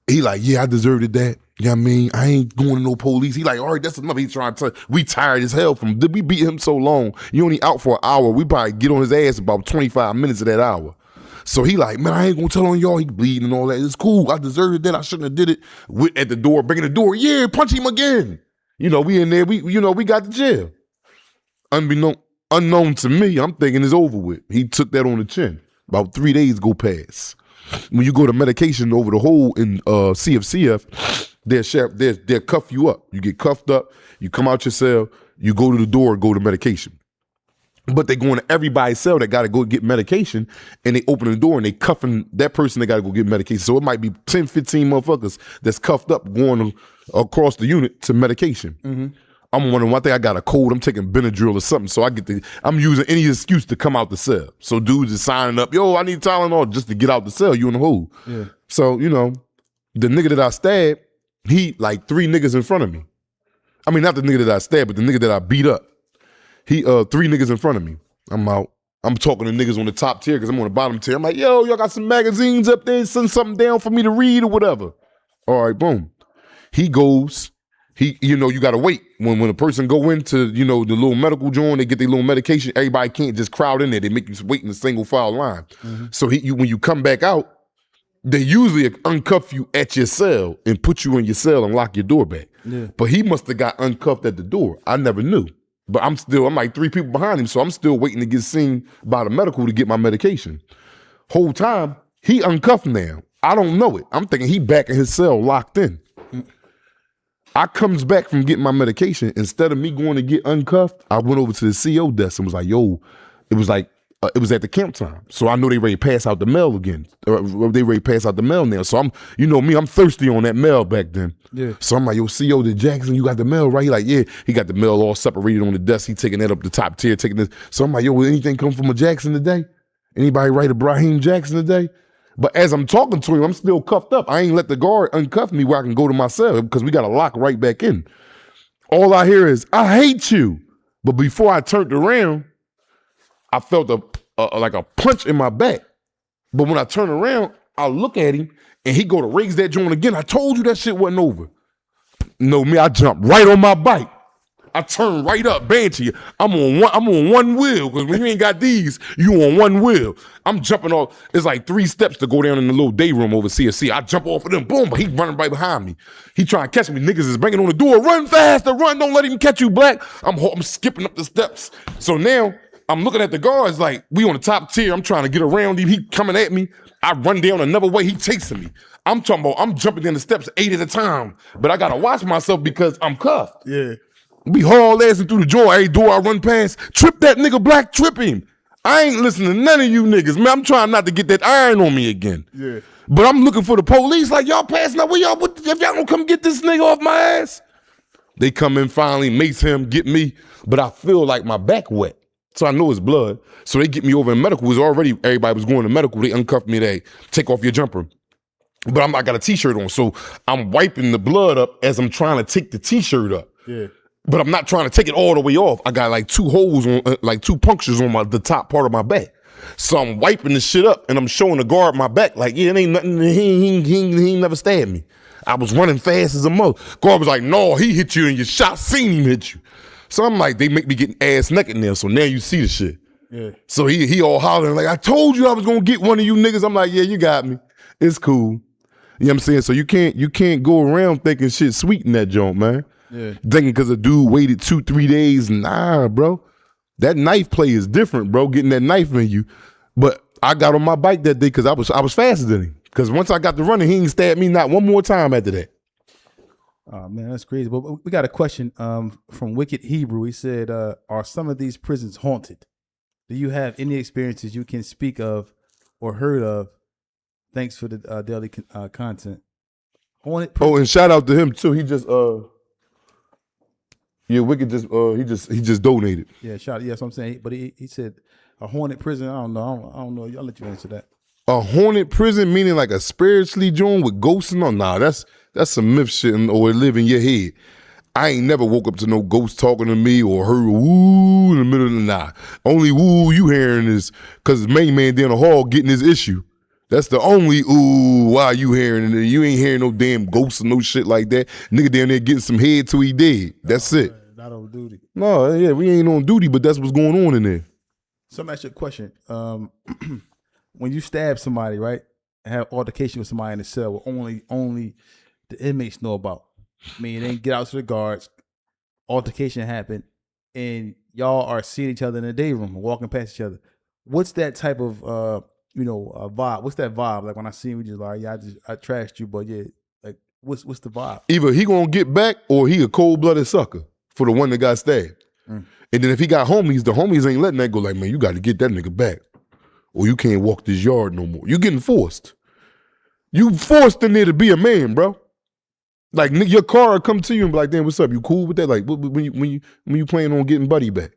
He like, yeah, I deserved that. You know what I mean? I ain't going to no police. He like, all right, that's enough. He trying to tell, we tired as hell from, we beat him so long. You only out for an hour. We probably get on his ass about 25 minutes of that hour. So he like, man, I ain't gonna tell on y'all. He bleeding and all that. It's cool. I deserved that. I shouldn't have did it. Went at the door, bringing the door. Yeah, punch him again. You know, we in there. We got the jail. Unknown to me, I'm thinking it's over with. He took that on the chin. About 3 days go past. When you go to medication over the hole in CFCF, they'll cuff you up. You get cuffed up. You come out your cell. You go to the door, go to medication. But they go into everybody's cell that got to go get medication, and they open the door and they cuffing that person that got to go get medication. So it might be 10, 15 motherfuckers that's cuffed up going across the unit to medication. I'm wondering, I think I got a cold. I'm taking Benadryl or something. So I'm using any excuse to come out the cell. So dudes is signing up, yo, I need Tylenol just to get out the cell. You in the hole. Yeah. So, the nigga that I stabbed, he like 3 niggas in front of me. I mean, not the nigga that I stabbed, but the nigga that I beat up. He 3 niggas in front of me. I'm out. I'm talking to niggas on the top tier because I'm on the bottom tier. I'm like, yo, y'all got some magazines up there? Send something down for me to read or whatever. All right, boom. He goes. You got to wait. When a person go into, the little medical joint, they get their little medication, everybody can't just crowd in there. They make you wait in a single file line. So when you come back out, they usually uncuff you at your cell and put you in your cell and lock your door back. Yeah. But he must have got uncuffed at the door. I never knew. But I'm like 3 people behind him, so I'm still waiting to get seen by the medical to get my medication. Whole time, he uncuffed now. I don't know it. I'm thinking he back in his cell locked in. I comes back from getting my medication. Instead of me going to get uncuffed, I went over to the CO desk and was like, yo, it was at the camp time. So I know they ready to pass out the mail again. They ready to pass out the mail now. So I'm thirsty on that mail back then. Yeah. So I'm like, yo, CO, did Jackson, you got the mail, right? He like, yeah. He got the mail all separated on the desk. He taking that up the top tier, taking this. So I'm like, yo, will anything come from a Jackson today? Anybody write a Brahim Jackson today? But as I'm talking to him, I'm still cuffed up. I ain't let the guard uncuff me where I can go to my cell because we got a lock right back in. All I hear is, I hate you. But before I turned around, I felt like a punch in my back. But when I turn around, I look at him and he go to raise that joint again. I told you that shit wasn't over. No, me, I jumped right on my bike. I turn right up, Banshee. I'm on one wheel, because when you ain't got these, you on one wheel. I'm jumping off. It's like 3 steps to go down in the little day room over CSC. I jump off of them, boom, but he running right behind me. He trying to catch me. Niggas is banging on the door. Run faster, run, don't let him catch you, black. I'm skipping up the steps. So now I'm looking at the guards like we on the top tier. I'm trying to get around him. He coming at me. I run down another way. He chasing me. I'm talking about I'm jumping down the steps 8 at a time, but I gotta watch myself because I'm cuffed. Yeah. We haul assing through the door. Every door I run past, trip that nigga, black, trip him. I ain't listening to none of you niggas, man. I'm trying not to get that iron on me again. Yeah. But I'm looking for the police, like, y'all passing out. Where y'all, if y'all don't come get this nigga off my ass? They come in finally, mace him, get me, but I feel like my back wet. So I know it's blood. So they get me over in medical. It was already, everybody was going to medical. They uncuffed me, they take off your jumper. But I got a t-shirt on, so I'm wiping the blood up as I'm trying to take the t-shirt up. Yeah. But I'm not trying to take it all the way off. I got like 2 holes on, like 2 punctures on the top part of my back. So I'm wiping the shit up and I'm showing the guard my back like, yeah, it ain't nothing. He ain't never stabbed me. I was running fast as a mother. Guard was like, no, he hit you and your shot seen him hit you. So I'm like, they make me get ass naked now. So now you see the shit. Yeah. So he all hollering like, I told you I was gonna get one of you niggas. I'm like, yeah, you got me. It's cool. You know what I'm saying? So you can't go around thinking shit sweet in that joint, man. Yeah. Thinking because a dude waited 2-3 days. Nah, bro. That knife play is different, bro. Getting that knife in you. But I got on my bike that day because I was faster than him. Because once I got to running, he ain't stabbed me not one more time after that. Oh man, that's crazy. But we got a question from Wicked Hebrew. He said, are some of these prisons haunted? Do you have any experiences you can speak of or heard of? Thanks for the daily content. Haunted prison. Oh, and shout out to him too. He just yeah, Wicked just he just donated. Yeah, shout out. Yeah, that's what I'm saying. But he said a haunted prison. I don't know. I don't know. I'll let you answer that. A haunted prison meaning like a spiritually joint with ghosts and all? Nah, that's some myth shit or it live in your head. I ain't never woke up to no ghost talking to me or heard woo in the middle of the night. Only woo you hearing is because the main man down the hall getting his issue. That's the only ooh why you hearing it. You ain't hearing no damn ghosts or no shit like that. Nigga down there getting some head till he dead. That's it. Not on duty. No, yeah, we ain't on duty, but that's what's going on in there. So let me ask you a question. When you stab somebody, right, and have altercation with somebody in the cell, what only the inmates know about. I mean, they get out to the guards, altercation happened, and y'all are seeing each other in the day room, walking past each other. What's that type of vibe? What's that vibe? Like when I see him, we just like, yeah, I trashed you, but yeah, like what's the vibe? Either he gonna get back or he a cold-blooded sucker for the one that got stabbed. And then if he got homies, the homies ain't letting that go like, man, you got to get that nigga back or you can't walk this yard no more. You getting forced. You forced in there to be a man, bro. Like your car will come to you and be like, damn, what's up? You cool with that? Like when you planning on getting Buddy back?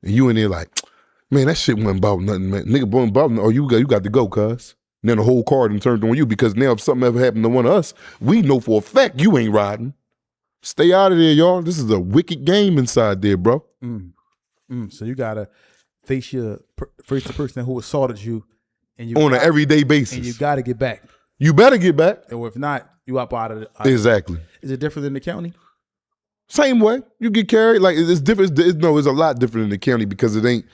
And you in there like, man, that shit wasn't about nothing, man. Nigga wasn't about nothing. Oh, you got to go, cuz. And then the whole car done turned on you because now if something ever happened to one of us, we know for a fact you ain't riding. Stay out of there, y'all. This is a wicked game inside there, bro. So you gotta face the person who assaulted you, and you on an everyday basis, and you gotta get back. You better get back. Or if not, you up out of it. Exactly. Is it different than the county? Same way. You get carried. Like it's different. No, it's a lot different in the county because it ain't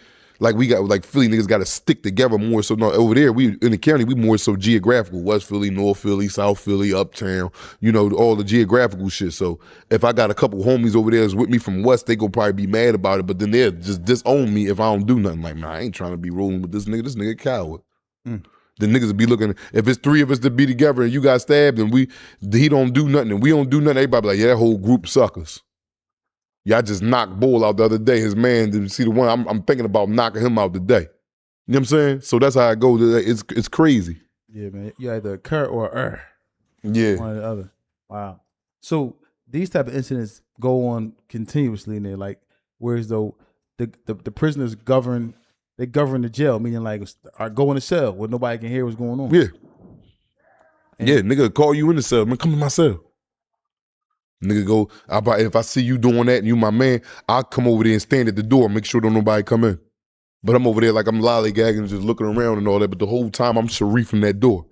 like we got like Philly niggas got to stick together more. So no, over there we in the county we more so geographical. West Philly, North Philly, South Philly, Uptown. You know all the geographical shit. So if I got a couple homies over there that's with me from West, they gonna probably be mad about it. But then they'll just disown me if I don't do nothing. Like man, I ain't trying to be rolling with this nigga. This nigga a coward. The niggas will be looking, if it's 3 of us to be together and you got stabbed and he don't do nothing and we don't do nothing, everybody be like, yeah, that whole group suckers. Y'all just knocked Bull out the other day. His man, didn't see the one, I'm thinking about knocking him out today. You know what I'm saying? So that's how it goes. It's crazy. Yeah, man. You either occur or Yeah. one or the other. Wow. So these type of incidents go on continuously in there, like whereas though the prisoners govern the jail, meaning like go in the cell where nobody can hear what's going on. Yeah. Yeah, nigga call you in the cell. Man, come to my cell. Nigga go, if I see you doing that and you my man, I'll come over there and stand at the door, make sure don't nobody come in. But I'm over there like I'm lollygagging, just looking around and all that. But the whole time I'm Sharif from that door.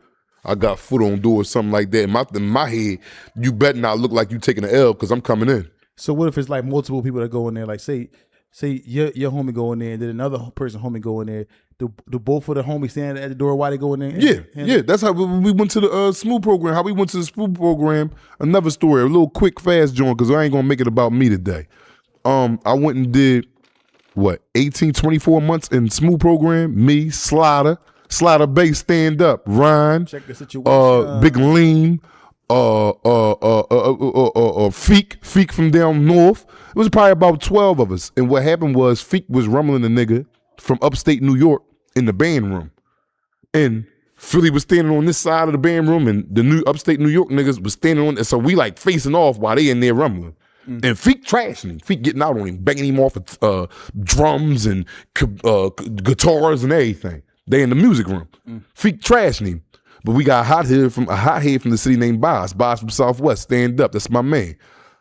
I got foot on door or something like that. In my head, you better not look like you taking an L because I'm coming in. So what if it's like multiple people that go in there? Like say your homie go in there and then another person homie go in there. Do both of the homies stand at the door while they go in there? Yeah. That's how we went to the Smooth program. How we went to the Smooth program. Another story, a little quick, fast joint, because I ain't gonna make it about me today. I went and did 18, 24 months in Smooth program. Me, Slaughter Bay, stand up, Ryan, Check the situation. Big Lean, Feek from down north. It was probably about 12 of us. And what happened was Feek was rumbling a nigga from upstate New York in the band room. And Philly was standing on this side of the band room and the new upstate New York niggas was standing on it. So we like facing off while they in there rumbling. And Feek trashing him. Feek getting out on him, banging him off of drums and guitars and everything. They in the music room. Feek trashing him. But we got a hothead from the city named Boss. Boss from Southwest, stand up. That's my man.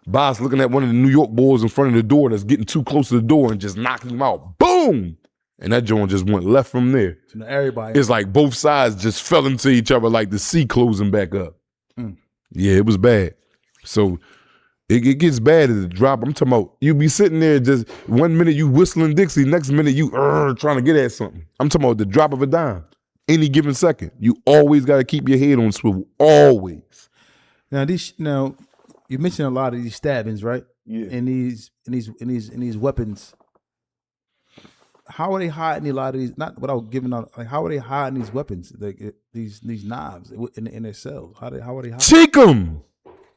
Boss looking at one of the New York boys in front of the door that's getting too close to the door and just knocking him out. Boom! And that joint just went left from there. So everybody. It's like both sides just fell into each other like the sea closing back up. Yeah, it was bad. So it gets bad at the drop. I'm talking about you be sitting there just 1 minute you whistling Dixie, next minute you trying to get at something. I'm talking about the drop of a dime. Any given second. You always got to keep your head on swivel. Always. Now you mentioned a lot of these stabbings, right? Yeah. And these weapons. How are they hiding a lot of these? Not without giving out. Like, how are they hiding these weapons? Like these knives in their cells. How are they hiding? Cheek 'em.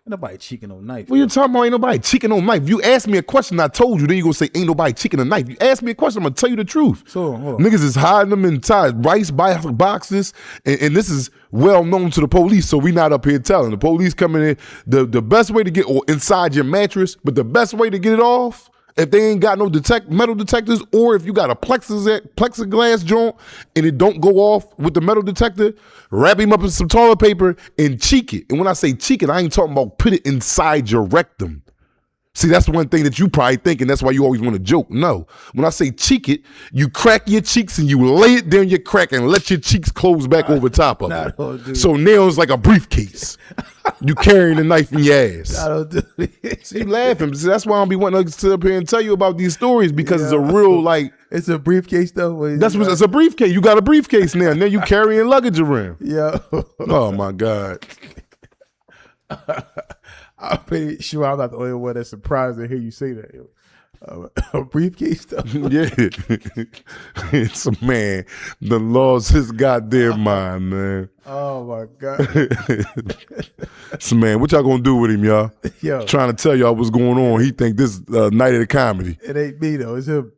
Ain't nobody cheeking no knife. What you talking about? Ain't nobody cheeking no knife. You ask me a question, I told you. Then you gonna say ain't nobody cheeking a knife. You ask me a question, I'm gonna tell you the truth. So hold on. Niggas is hiding them in rice boxes, and this is well known to the police. So we not up here telling the police coming in. The best way to get or inside your mattress, but the best way to get it off. If they ain't got no metal detectors, or if you got a plexiglass joint and it don't go off with the metal detector, wrap him up in some toilet paper and cheek it. And when I say cheek it, I ain't talking about put it inside your rectum. See, that's one thing that you probably think, and that's why you always want to joke. No, when I say cheek it, you crack your cheeks and you lay it down your crack and let your cheeks close back over top of it. So now it's like a briefcase. You carrying a knife in your ass. I don't do it. See, laughing. See, that's why I don't be wanting to sit up here and tell you about these stories because it's a real like. It's a briefcase though. That's what it's a briefcase. You got a briefcase now. Now you carrying luggage around. Yeah. Oh my God. I'm pretty sure I'm not the only one that's surprised to hear you say that. A briefcase though. Yeah. It's a man that lost his goddamn mind, man. Oh my God. So man, what y'all gonna do with him, y'all? Yo. Trying to tell y'all what's going on. He think this night of the comedy. It ain't me though. It's him.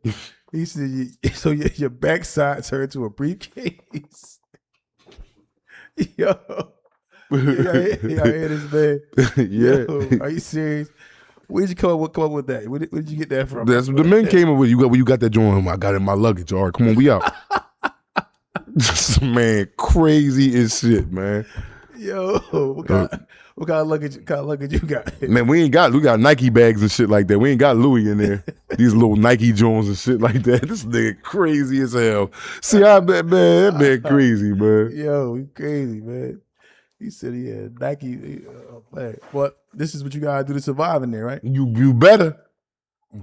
He said, so your backside turned to a briefcase. Yo. Y'all hear this, man? Yeah. Yo, are you serious? Where'd you come up with that? Where did you get that from? That's what the men came up with. You got that joint. I got it in my luggage. All right, come on, we out. This man, crazy as shit, man. Yo, what kind of luggage you got? Man, we got Nike bags and shit like that. We ain't got Louis in there. These little Nike Jones and shit like that. This nigga crazy as hell. See, I bet, man, that man crazy, man. Yo, you crazy, man. He said he had Nike. Man. But this is what you gotta do to survive in there, right? You better.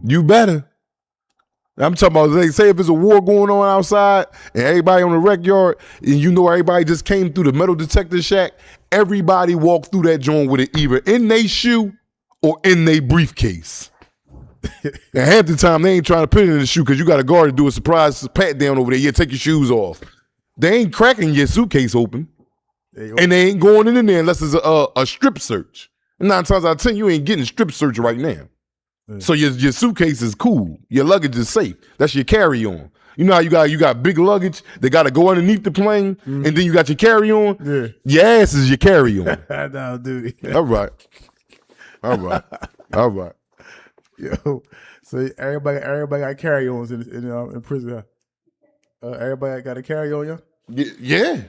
You better. I'm talking about, they say if there's a war going on outside and everybody on the rec yard and you know everybody just came through the metal detector shack, everybody walked through that joint with it either in their shoe or in their briefcase. And half the time they ain't trying to put it in the shoe because you got a guard to do a surprise pat down over there. Yeah, take your shoes off. They ain't cracking your suitcase open. And they ain't going in there unless it's a strip search. 9 times out of 10, you ain't getting strip search right now. So your suitcase is cool. Your luggage is safe. That's your carry-on. You know how you got big luggage that got to go underneath the plane, and then you got your carry-on. Yeah. Your ass is your carry-on. No, dude. All right. Yo, so everybody got carry-ons in prison. Everybody got a carry-on, yeah? Yeah.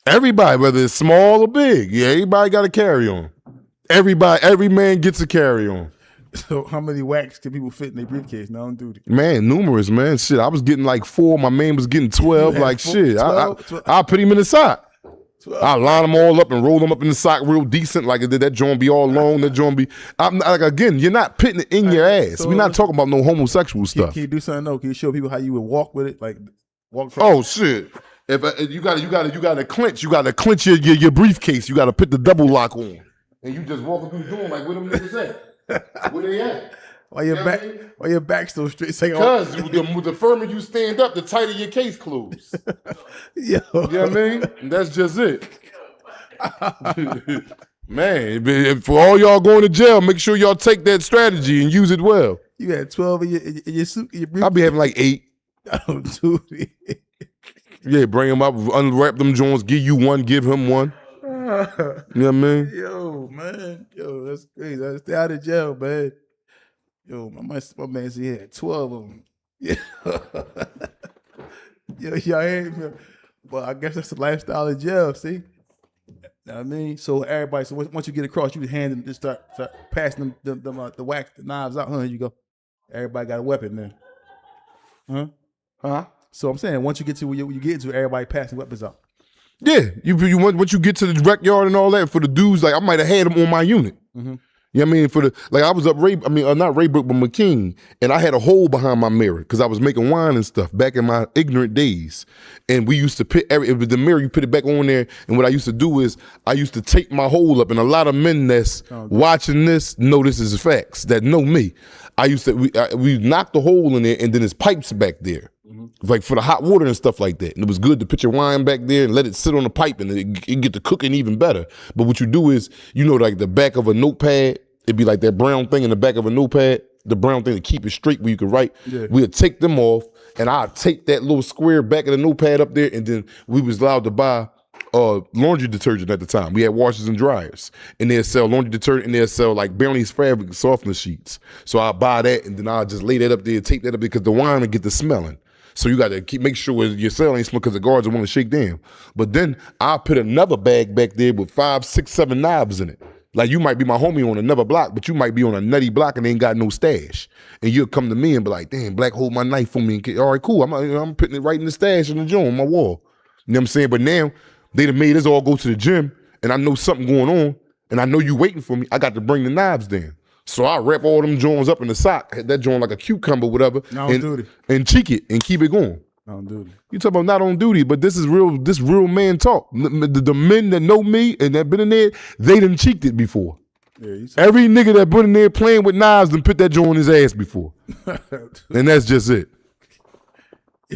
Everybody, whether it's small or big, yeah, everybody got a carry-on. Every man gets a carry-on. So how many whacks can people fit in their briefcase now on duty? Man, numerous, man. Shit, I was getting like 4. My man was getting 12. You had Like, 4, shit. 12. I put him in the sock. 12. I line them all up and roll them up in the sock real decent. Like, that joint be all long. That joint be... I'm like, again, you're not putting it in your ass. So We're not talking about no homosexual Can, stuff. can you do something though? Can you show people how you would walk with it? Like walk across. Oh, shit. If you gotta clench your briefcase. You gotta put the double lock on. And you just walking through the door like, where them niggas at? Where they at? Why your back so straight? Because the firmer you stand up, the tighter your case close. Yo. You know what I mean? That's just it. Man, for all y'all going to jail, make sure y'all take that strategy and use it well. You had 12 in your suit. In your briefcase. I'll be having like 8. Oh, dude. Yeah, bring them up, unwrap them joints, give you one, give him one. You know what I mean? Yo, man. Yo, that's crazy. I stay out of jail, man. Yo, my man said he had 12 of them. Yeah. Yo, y'all ain't, but I guess that's the lifestyle of jail, see? Know what I mean? So everybody, so once you get across, you hand them, just start passing them the wax, the knives out. Here you go. Everybody got a weapon then. Huh? So I'm saying, once you get to where you get to, everybody passing weapons out. Yeah, you once you get to the rec yard and all that, for the dudes, like I might have had them on my unit. Mm-hmm. You know what I mean? For the like, I was up not Raybrook, but McKean, and I had a hole behind my mirror because I was making wine and stuff back in my ignorant days. And we used to put the mirror, you put it back on there. And what I used to do is I used to tape my hole up. And a lot of men that's watching this know this is facts that know me. I used to we knocked the hole in there, and then there's pipes back there. Like for the hot water and stuff like that. And it was good to put your wine back there and let it sit on the pipe and it get to cooking even better. But what you do is, like the back of a notepad, it'd be like that brown thing in the back of a notepad, the brown thing to keep it straight where you can write. Yeah. We'd take them off and I'd take that little square back of the notepad up there, and then we was allowed to buy laundry detergent at the time. We had washers and dryers, and they'd sell laundry detergent, and they'd sell like Barney's fabric softener sheets. So I'd buy that, and then I'd just lay that up there, tape that up there, because the wine would get the smelling. So you got to make sure your cell ain't smoke because the guards will want to shake down. But then I put another bag back there with 5, 6, 7 knives in it. Like you might be my homie on another block, but you might be on a nutty block and ain't got no stash. And you'll come to me and be like, damn, Black, hold my knife for me. All right, cool. I'm putting it right in the stash in the joint on my wall. You know what I'm saying? But now they done made us all go to the gym, and I know something going on, and I know you waiting for me. I got to bring the knives down. So I wrap all them joints up in the sock, had that joint like a cucumber, whatever, and cheek it and keep it going. Not on duty. You talk about not on duty, but this is real man talk. The men that know me and that been in there, they done cheeked it before. Yeah, every nigga that been in there playing with knives done put that joint in his ass before. And that's just it.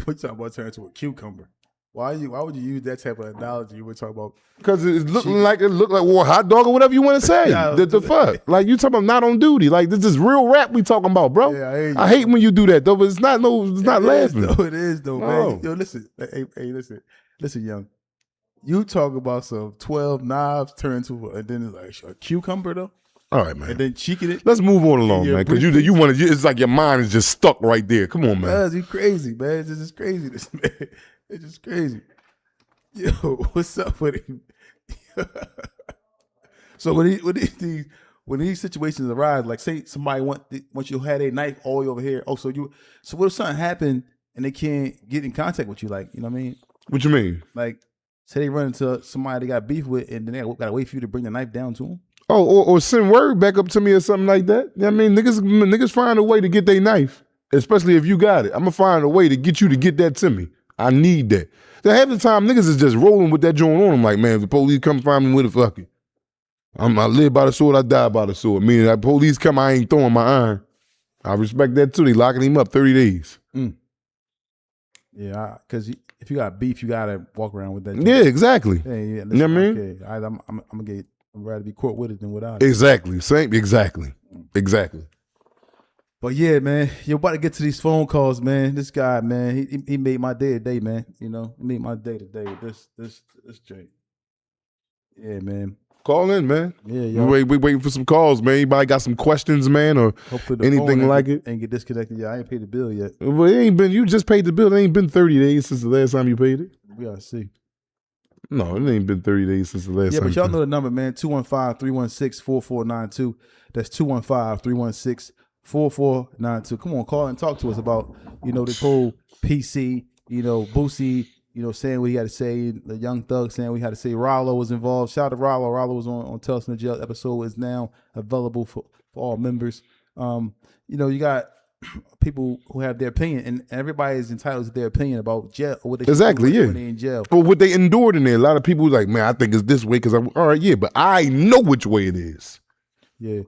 What you talking about turning to a cucumber? Why would you use that type of analogy? You were talking about because it looked like well, hot dog or whatever you want to say. The fuck, like you talking about not on duty. Like this is real rap we talking about, bro. Yeah, I hate when you do that though, but it's not laughing. It is though, man. Yo, listen, listen, young. You talk about some 12 knives turned to, and then it's like a cucumber though. All right, man. And then cheeking it. Let's move on along, man. Because you want to. It's like your mind is just stuck right there. Come on, man. You crazy, man. This is crazy, man. It's just crazy. Yo, what's up with him? So when these situations arise, like say somebody once you had a knife all the way over here. Oh, so what if something happened and they can't get in contact with you? Like, you know what I mean? What you mean? Like, say they run into somebody they got beef with, and then they gotta wait for you to bring the knife down to them. Oh, or send word back up to me or something like that. You know what I mean? Niggas find a way to get their knife, especially if you got it. I'm gonna find a way to get you to get that to me. I need that. So half the time, niggas is just rolling with that joint on them. Like, man, if the police come find me, with a fuck it. I live by the sword, I die by the sword. Meaning that police come, I ain't throwing my iron. I respect that too. They locking him up 30 days. Yeah, because if you got beef, you gotta walk around with that joint. Yeah, exactly. Yeah, you know what I mean? Okay, I'd rather be caught with it than without it. Exactly. Same. Exactly. But yeah, man, you're about to get to these phone calls, man. This guy, man, he made my day today, man. You know, he made my day today. This Jay. Yeah, man. Call in, man. Yeah, yo. We waiting for some calls, man. Anybody got some questions, man, or anything like it? Ain't get disconnected yet. I ain't paid the bill yet. Well, it ain't been. You just paid the bill. It ain't been 30 days since the last time you paid it. We gotta see. No, it ain't been 30 days since the last Yeah, time. but y'all know the number, man. 215-316-4492. That's 215-316-4492. Come on, call and talk to us about, this whole PC, Boosie, saying what he had to say, the Young Thug saying what he had to say. Rollo was involved. Shout out to Rollo. Rollo was on Tales from the Jail. Episode is now available for all members. You got people who have their opinion, and everybody is entitled to their opinion about jail. What they Exactly, do yeah. when they in jail. But what they endured in there, a lot of people like, man, I think it's this way because I'm all right, yeah, but I know which way it is. Yeah.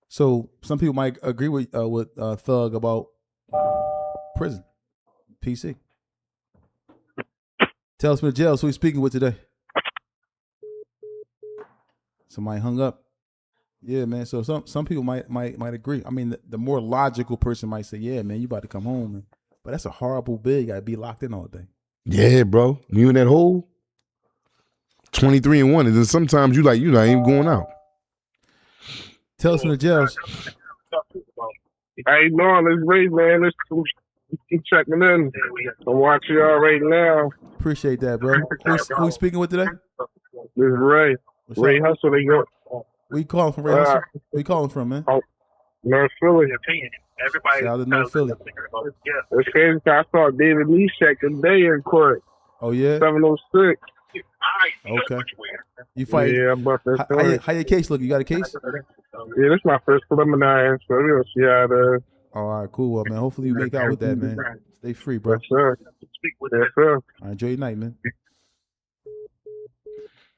So some people might agree with Thug about prison, PC. Tales from the Jail. So we speaking with today. Somebody hung up. Yeah, man. So some people might agree. I mean, the more logical person might say, "Yeah, man, you about to come home," man. But that's a horrible bill. You got to be locked in all day. Yeah, bro. You in that hole? 23-1, and then sometimes you not even going out. Tales from the Jails. How you doing? It's Ray, man. Let's keep checking in. I'm watching y'all right now. Appreciate that, bro. Who speaking with today? This is Ray. What's Ray up? Hustle. They go. Where you calling from, Ray Hustle? Where you calling from, man? North Philly. Shout out to North Philly. It's crazy. I saw David Leshek today in court. Oh yeah. 706. Okay. You fight? Yeah, about that story. How your case look? You got a case? Yeah, this is my first preliminary, so we'll see how it is. All right, cool. Well, man, hopefully you make out with that, man. Stay free, bro. Yes, sir. Yes, sir. All right, enjoy your night, man.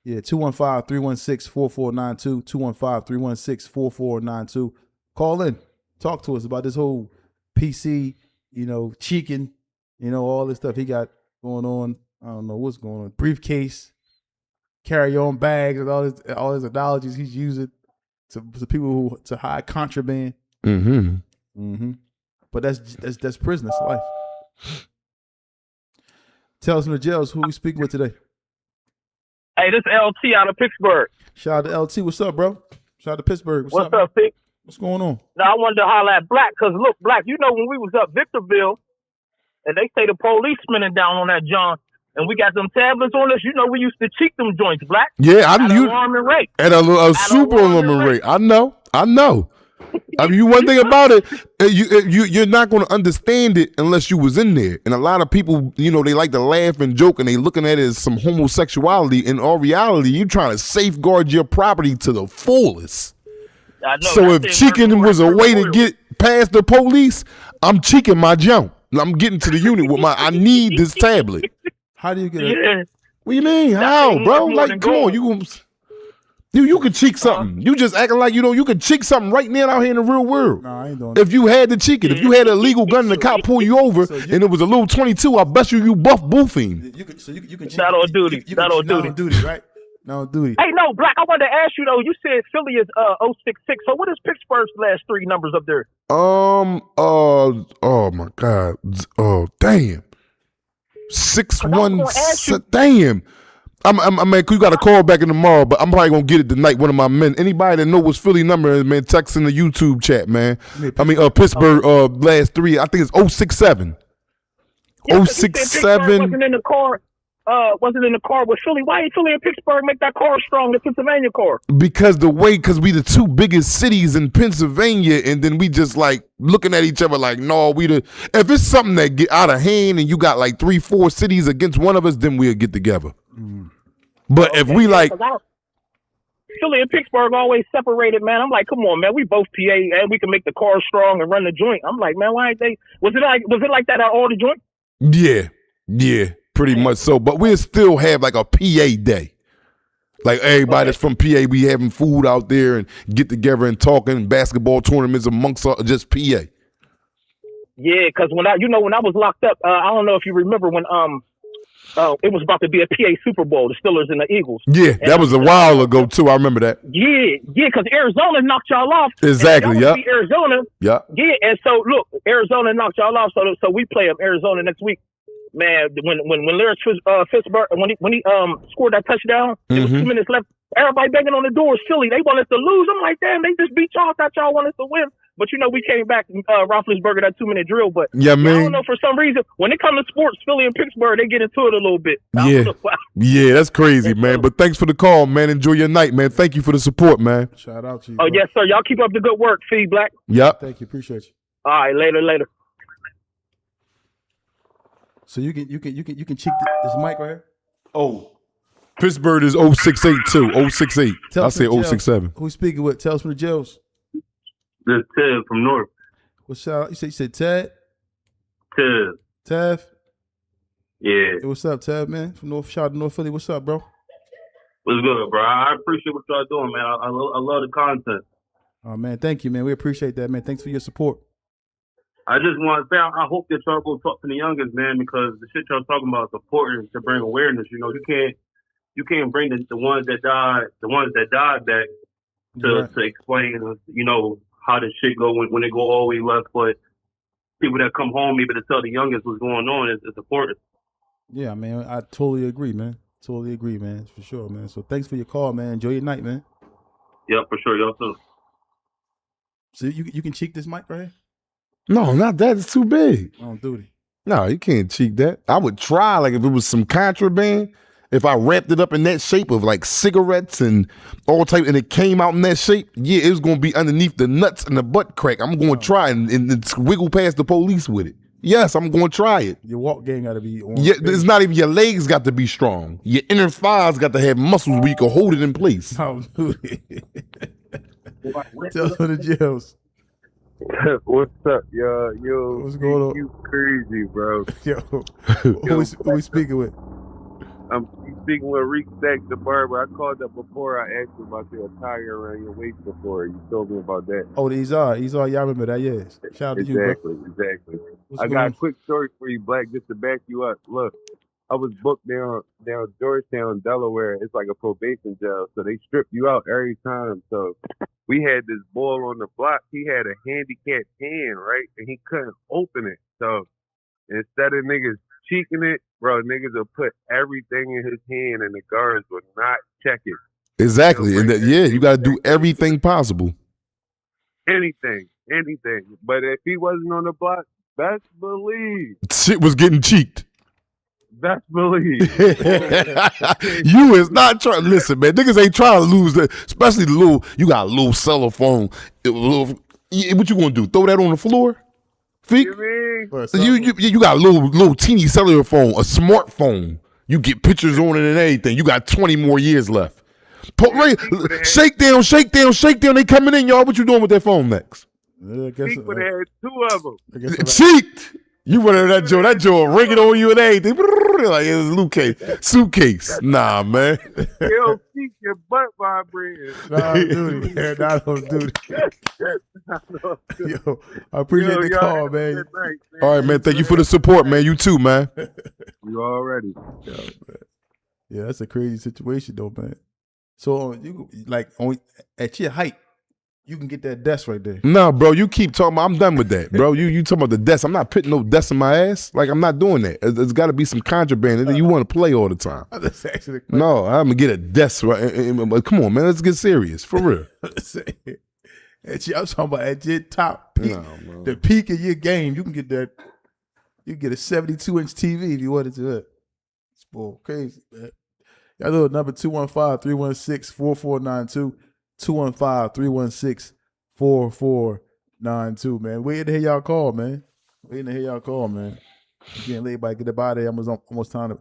Yeah, 215-316-4492, 215-316-4492. Call in. Talk to us about this whole PC, cheeking, all this stuff he got going on. I don't know what's going on. Briefcase, carry-on bags, and all his analogies he's using to people to hide contraband. But that's prison. That's life. Tell us from the Jails who we speaking with today. Hey, this is LT out of Pittsburgh. Shout out to LT. What's up, bro? Shout out to Pittsburgh. What's up, Pick? What's going on? Now, I wanted to holler at Black, because, look, Black, when we was up Victorville, and they say the policemen are down on that John, and we got them tablets on us, we used to cheat them joints, Black. Yeah, I knew. Alarming rate. At a super alarming rate. I know. I mean, one thing about it, you're not going to understand it unless you was in there. And a lot of people, they like to laugh and joke, and they looking at it as some homosexuality. In all reality, you're trying to safeguard your property to the fullest. I know, so if cheeking was a way to get past the police, I'm cheeking my jump. I'm getting to the unit with I need this tablet. How do you get it? What do you mean? How, bro? Like, come on, you could cheek something. You just acting like you could cheek something right now out here in the real world. No, I ain't doing If you had to cheek it, if you had a legal gun and the cop pull you over and it was a little 22, I bet you buff boofing. You can cheat. Not on duty. Not on duty. Not on duty, right? Not on duty. Hey, no, Black, I wanted to ask you, though, you said Philly is 066. So what is Pittsburgh's last three numbers up there? Oh my God. Oh, damn. 617. Damn. I'm man, you got to call back in tomorrow, but I'm probably gonna get it tonight. One of my men, anybody that know what's Philly number, man, text in the YouTube chat, man. Pittsburgh last three, I think it's 067. Yeah, 067. Wasn't in the car. With Philly. Why ain't Philly and Pittsburgh make that car strong, the Pennsylvania car? Because we the two biggest cities in Pennsylvania, and then we just like looking at each other like, no, if it's something that get out of hand and you got like 3-4 cities against one of us, then we'll get together. But if we like Philly and Pittsburgh always separated, man. I'm like, come on, man. We both PA and we can make the car strong and run the joint. I'm like, man, why ain't they? Was it like that at all the joint? Yeah, pretty much so. But we'll still have like a PA day. Like everybody that's from PA, we having food out there and get together and talking basketball tournaments amongst just PA. Yeah, because when I was locked up, I don't know if you remember when it was about to be a PA Super Bowl, the Steelers and the Eagles. Yeah, that was a while ago too. I remember that. Yeah, because Arizona knocked y'all off. Exactly. Yeah. Arizona. Yeah. Yeah, and so look, Arizona knocked y'all off. So we play them Arizona next week. Man, when Larry Fitzgerald when he scored that touchdown, there was 2 minutes left. Everybody banging on the doors. Philly, they want us to lose. I'm like, damn, they just beat y'all. Thought y'all want us to win. But we came back Roethlisberger that 2-minute drill. But Yeah, I man. don't know, for some reason when it comes to sports, Philly and Pittsburgh, they get into it a little bit. I Yeah. don't know why. Yeah, that's crazy, man. But thanks for the call, man. Enjoy your night, man. Thank you for the support, man. Shout out to you. Oh bro. yes, sir. Y'all keep up the good work, Fee Black. Yep. Thank you. Appreciate you. All right, later. So you can cheek this mic right here. Oh. Pittsburgh is 0682. 068. Tell I us from say the jail. 067. Who's speaking with? Tell us from the jails. This Ted from North. What's up? You said Ted? Ted. Tev? Yeah. Hey, what's up, Tev, man? From North, shout out to North Philly. What's up, bro? What's good, bro? I appreciate what y'all doing, man. I love the content. Oh, man, thank you, man. We appreciate that, man. Thanks for your support. I just want to say I hope that y'all go talk to the youngest, man, because the shit y'all talking about is important to bring awareness. You can't bring the ones that died back to explain, how this shit go when it go all the way left. But people that come home able to tell the youngest what's going on is important. Yeah, man. I totally agree, man. Totally agree, man. For sure, man. So thanks for your call, man. Enjoy your night, man. Yeah, for sure. Y'all too. So you can cheek this mic right here? No, not that. It's too big. On duty. No, you can't cheek that. I would try, like, if it was some contraband, if I wrapped it up in that shape of like cigarettes and all type, and it came out in that shape, yeah, it was gonna be underneath the nuts and the butt crack. I'm gonna try and wiggle past the police with it. Yes, I'm gonna try it. Your walk game gotta be on. Yeah, it's not even your legs got to be strong. Your inner thighs got to have muscles where you can hold it in place. On duty. Tell us from the jails. What's up, yo? Yo, What's going on? You crazy, bro. Yo, who we speaking with? I'm speaking with Reek Stacks, the barber. I called up before. I asked you about your attire around your waist before. You told me about that. Oh, the Izar. Y'all remember that? Yes. Shout out to you, bro. Exactly. What's I going got on? a quick story for you, Black, just to back you up. Look, I was booked down Georgetown, Delaware. It's like a probation jail, so they strip you out every time. So we had this boy on the block. He had a handicapped hand, right, and he couldn't open it. So instead of niggas cheeking it, bro, niggas will put everything in his hand, and the guards will not check it. Exactly. And you got to do everything possible. Anything. But if he wasn't on the block, best believe. Shit was getting cheeked. Best believe. You is not trying. Listen, man, niggas ain't trying to lose that. Especially the little. You got a little cell phone. What you gonna do? Throw that on the floor? Feek? You got a little teeny cellular phone, a smartphone. You get pictures on it and everything. You got 20 more years left. Shake down. They coming in, y'all. What you doing with that phone next? Yeah, I guess He would have had two of them. Cheeked. You went in that joint ringing on you and everything. Like it was suitcase. Nah, man. Yo, keep your butt vibrating. Nah, dude. Yeah, not on duty. Yo, I appreciate the call, man. All right, man. Thank you for the support, man. You too, man. You already. Yeah, that's a crazy situation, though, man. So you like at your height, you can get that desk right there. No, bro, you keep talking about, I'm done with that, bro. You talking about the desk. I'm not putting no desk in my ass. Like, I'm not doing that. There's got to be some contraband. You want to play all the time. That's actually no, I'm going to get a desk. Right? Come on, man. Let's get serious. For real. I'm talking about at your top peak, the peak of your game. You can get that. You can get a 72-inch TV if you wanted to. It's bull crazy, man. Y'all know the number 215-316-4492. 215-316-4492, man. Waiting to hear y'all call, man. Getting late, but get up out of there. Almost time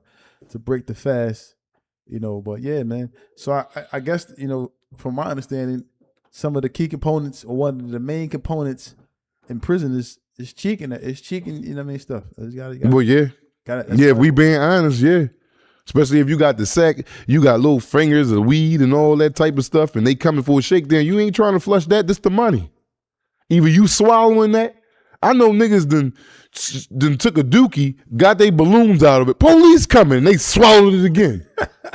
to break the fast, But yeah, man. So I guess, from my understanding, some of the key components, or one of the main components in prison is cheeking. It's cheeking, stuff. Well, yeah. If we being honest, yeah. Especially if you got the sack, you got little fingers of weed and all that type of stuff, and they coming for a shakedown. You ain't trying to flush that. This the money. Either you swallowing that. I know niggas done took a dookie, got they balloons out of it. Police coming, they swallowed it again.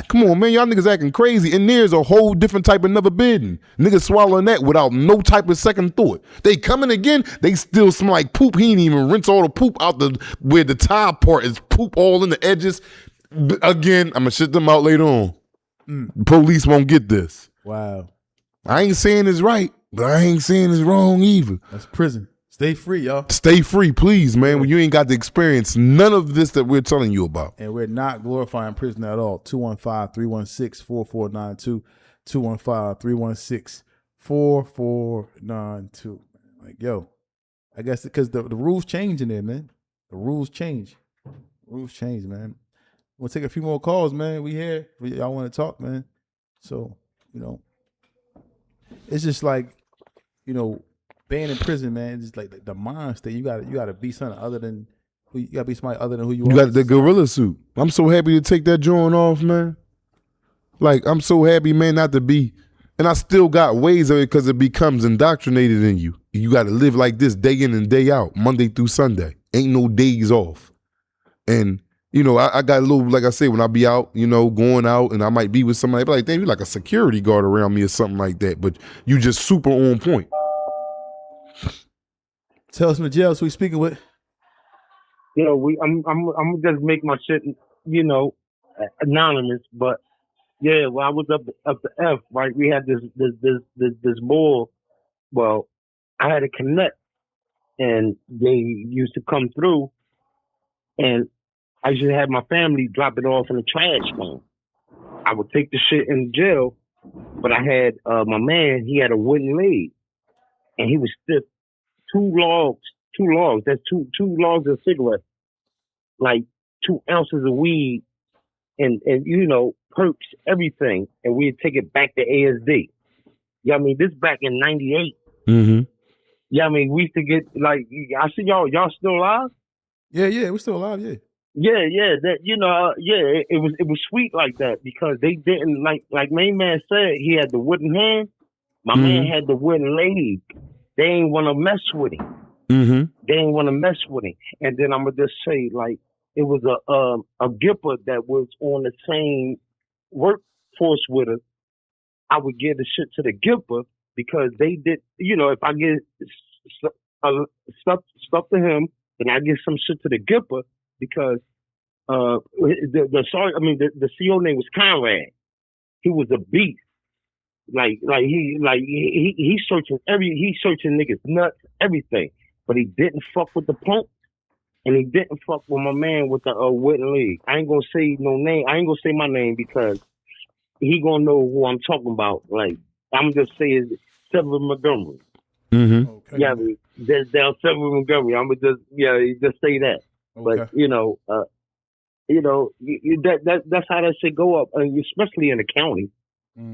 Come on, man. Y'all niggas acting crazy. And there's a whole different type of never bidding. Niggas swallowing that without no type of second thought. They coming again, they still smell like poop. He ain't even rinse all the poop out where the top part is poop all in the edges. Again, I'm gonna shit them out later on. Police won't get this. Wow. I ain't saying it's right. But I ain't saying it's wrong either. That's prison. Stay free, y'all. Stay free, please, man. When you ain't got to experience none of this that we're telling you about. And we're not glorifying prison at all. 215-316-4492. 215-316-4492. Like, yo, I guess because the rules change in there, man. The rules change. Rules change, man. We'll take a few more calls, man. We here. Y'all want to talk, man. So, it's just like, being in prison, man, it's just like the mind state. You gotta be something other than you gotta be somebody other than who you are. You got the gorilla suit. I'm so happy to take that joint off, man. Like, I'm so happy, man, not to be. And I still got ways of it because it becomes indoctrinated in you. You got to live like this day in and day out, Monday through Sunday. Ain't no days off. And, I got a little, like I say, when I be out, going out and I might be with somebody, be like, damn, you like a security guard around me or something like that. But you just super on point. Tell us from the jail, so we speaking with. I'm gonna just make my shit, anonymous. But yeah, when I was up the F, right, we had this ball. Well, I had to connect, and they used to come through, and I used to have my family drop it off in the trash can. I would take the shit in jail, but I had my man. He had a wooden leg, and he was stiff. Two logs. That's two logs of cigarettes, like 2 ounces of weed, and perks, everything, and we'd take it back to ASD. Yeah, I mean, this back in '98. Mm-hmm. Yeah, I mean, we used to get like, I see y'all still alive. Yeah, we're still alive. Yeah. Yeah, that it was sweet like that because they didn't like main man said he had the wooden hand. My man had the wooden leg. They ain't want to mess with him. Mm-hmm. They ain't want to mess with him. And then I'm gonna just say, like, it was a gipper that was on the same workforce with us. I would give the shit to the gipper because they did. If I get stuff to him, then I give some shit to the gipper because the CO name was Conrad. He was a beast. Like he's searching niggas nuts, everything. But he didn't fuck with the punk, and he didn't fuck with my man with the wooden leg. I ain't gonna say no name. I ain't gonna say my name because he gonna know who I'm talking about. Like, I'm just saying Severin Montgomery. Mm-hmm. Okay. Yeah, I mean, there's down Severin Montgomery. I'm gonna just say that. Okay. But that's how that shit go up, especially in the county.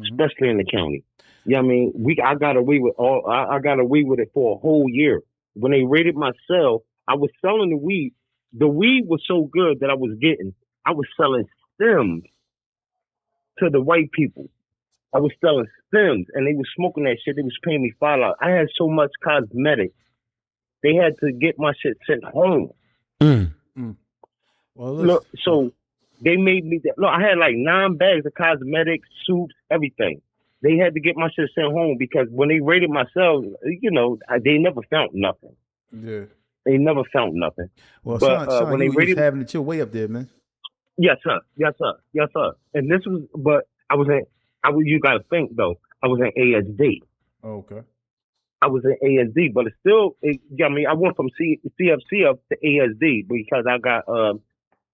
Especially in the county. Yeah, I mean, I got away with it for a whole year. When they raided my cell, I was selling the weed. The weed was so good that I was selling stems to the white people. I was selling stems, and they was smoking that shit. They was paying me $5. I had so much cosmetics, they had to get my shit sent home. Well, look, so they made me that. Look, I had like 9 bags of cosmetics, soups, everything. They had to get my shit sent home because when they raided my cell, they never found nothing. Yeah. They never found nothing. Well, but son, when you they raided, was having it your way up there, man. Yes, sir. And this was, but you gotta think though, I was in ASD. Okay. I was in ASD, but it's still, I went from CFC up to ASD because I got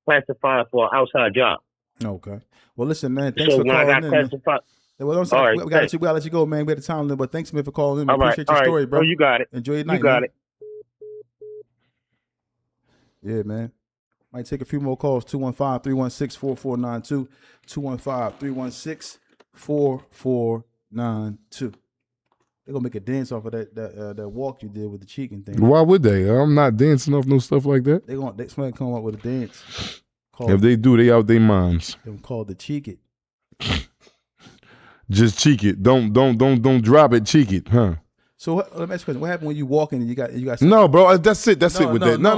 classified for an outside job. Okay. Well, listen, man. Thanks so for when calling I got in. classified, well, I'm sorry, we gotta let you go, man. We had the time limit, but thanks, man, for calling in. We appreciate your story, bro. Oh, you got it. Enjoy your night. You got man. it. Yeah, man. Might take a few more calls. 215-316-4492. 215-316-4492. They're gonna make a dance off of that walk you did with the cheeking thing. Why would they? I'm not dancing off no stuff like that. Somebody come up with a dance. If they do, they out their minds. Them called the cheek it. Just cheek it. Don't drop it. Cheek it, huh? So let me ask you a question. What happened when you walk in and you got? No, bro. That's it. That's it with that. No.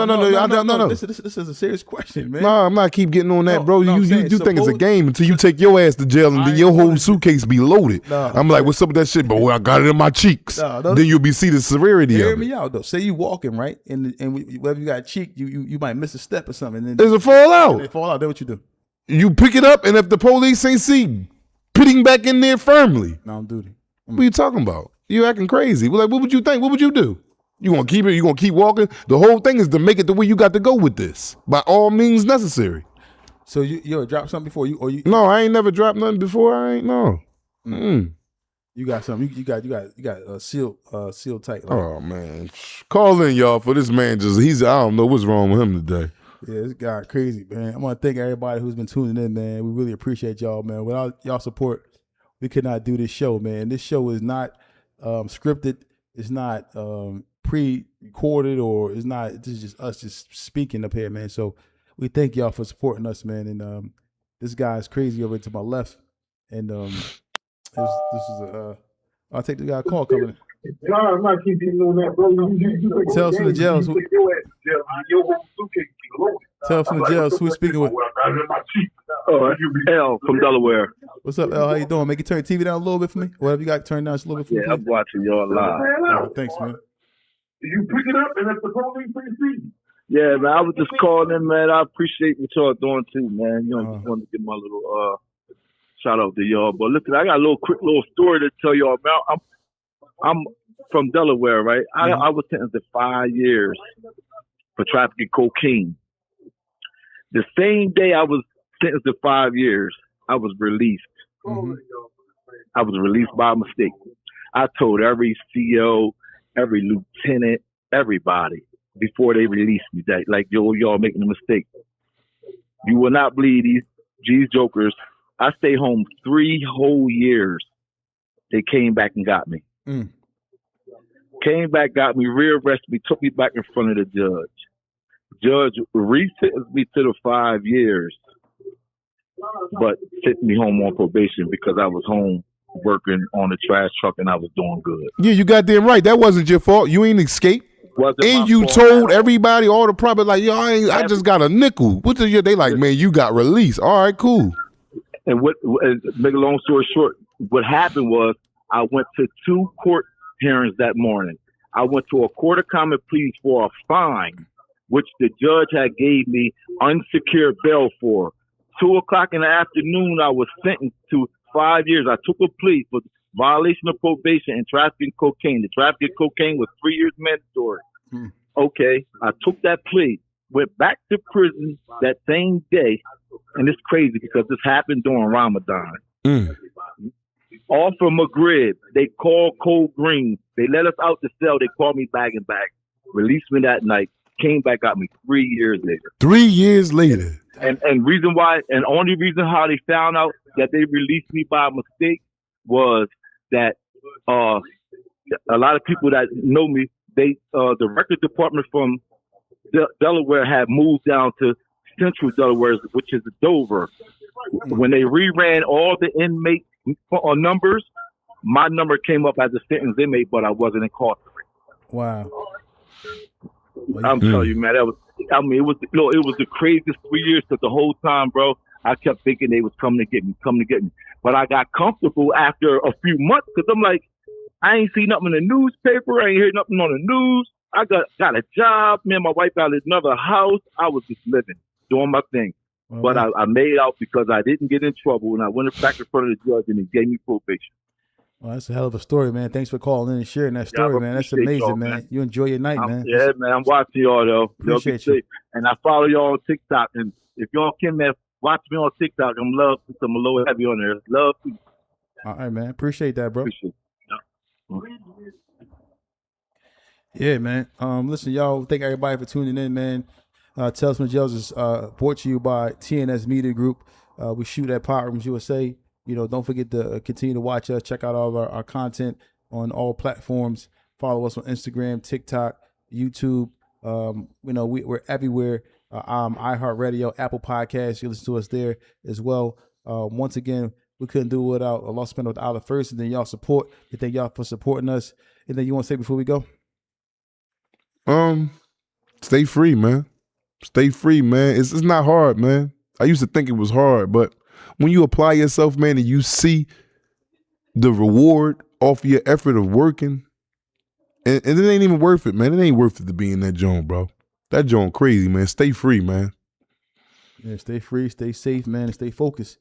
This is a serious question, man. No, I'm not keep getting on that, bro. You think it's a game until you so, take your ass to jail and then your whole suitcase be loaded. I'm like, what's up with that shit? But I got it in my cheeks. Then you'll see the severity of it. Hear me out though. Say you walking right, and whether you got a cheek, you might miss a step or something. And then there's a fallout. They fall out. Then what you do? You pick it up, and if the police ain't see, putting back in there firmly. No, on duty. What are you talking about? You acting crazy. Like, what would you think? What would you do? You gonna keep it? You gonna keep walking? The whole thing is to make it the way you got to go with this, by all means necessary. So you ever dropped something before? You No, I ain't never dropped nothing before. I ain't no. You got something. You got sealed tight. Like. Oh man, call in y'all for this man. I don't know what's wrong with him today. Yeah, this guy crazy, man. I want to thank everybody who's been tuning in, man. We really appreciate y'all, man. Without y'all support, we could not do this show, man. This show is not scripted. It's not pre-recorded, or it's not. This is just us just speaking up here, man. So we thank y'all for supporting us, man. And this guy is crazy over to my left, and this is I'll take the guy call coming in. I'm not keeping doing that, bro. Tell us from the jails. Tell us from the jails who we speaking with. L from Delaware. What's up, L? How you doing? Make you turn your TV down a little bit for me. Whatever you got turned down just a little bit for me. Yeah, I'm watching y'all live. Oh, thanks, man. You pick it up and that's the police see. Yeah, man. I was just calling in, man. I appreciate what y'all doing too, man. You know, just wanted to give my little shout out to y'all. But listen, I got a quick story to tell y'all about. I'm from Delaware, right? I was sentenced to 5 years for trafficking cocaine. The same day I was sentenced to 5 years, I was released. I was released by mistake. I told every CO, every lieutenant, everybody before they released me that, like, y'all making a mistake. You will not believe these jokers. I stayed home 3 whole years. They came back and got me. Came back, got me, rearrested me, took me back in front of the judge. Judge re-sentenced me to the 5 years, but sent me home on probation because I was home working on the trash truck and I was doing good. Yeah, you got damn right. That wasn't your fault. You ain't escaped. And you told everybody, all the property, like, yo, I just got a nickel. What the year? They like, man, you got released. All right, cool. And make a long story short, what happened was I went to 2 court hearings that morning. I went to a court of common pleas for a fine, which the judge had gave me unsecured bail for. 2:00 in the afternoon, I was sentenced to 5 years. I took a plea for violation of probation and trafficking cocaine. The trafficking cocaine was 3 years mandatory. Okay, I took that plea, went back to prison that same day, and it's crazy because this happened during Ramadan. Off of Maghrib, they called Code Green. They let us out the cell. They called me bag and bag, released me that night, came back, got me 3 years later. 3 years later. And reason why, and only reason how they found out that they released me by mistake was that a lot of people that know me, the record department from Delaware had moved down to Central Delaware, which is Dover. When they reran all the inmate numbers, my number came up as a sentenced inmate, but I wasn't incarcerated. Wow. I'm telling you, man, it was the craziest 3 years, because the whole time, bro, I kept thinking they was coming to get me. But I got comfortable after a few months, because I'm like, I ain't seen nothing in the newspaper. I ain't heard nothing on the news. I got a job. Man, my wife got another house. I was just living, doing my thing. Well, but I made out because I didn't get in trouble, and I went back in front of the judge, and he gave me probation. Well, that's a hell of a story, man. Thanks for calling in and sharing that story, man. That's amazing, man. You enjoy your night, man. Yeah, man. I'm watching y'all, though. Appreciate you. And I follow y'all on TikTok. And if y'all can, man, watch me on TikTok. I'm a little heavy on there. Love you. All right, man. Appreciate that, bro. Appreciate it. Yeah, man. Listen, y'all, thank everybody for tuning in, man. Tales from the Jails is brought to you by TNS Media Group. We shoot at Pot Rooms USA. You know, don't forget to continue to watch us. Check out all of our content on all platforms. Follow us on Instagram, TikTok, YouTube. You know, we're everywhere. iHeartRadio, Apple Podcasts. You listen to us there as well. Once again, we couldn't do it without a Lost Spend without it first, and then y'all support. We thank y'all for supporting us. Anything you want to say before we go? Stay free, man. Stay free, man. It's not hard, man. I used to think it was hard, but when you apply yourself, man, and you see the reward off your effort of working, and it ain't even worth it, man. It ain't worth it to be in that joint, bro. That joint crazy, man. Stay free, man. Yeah, stay free, stay safe, man, and stay focused.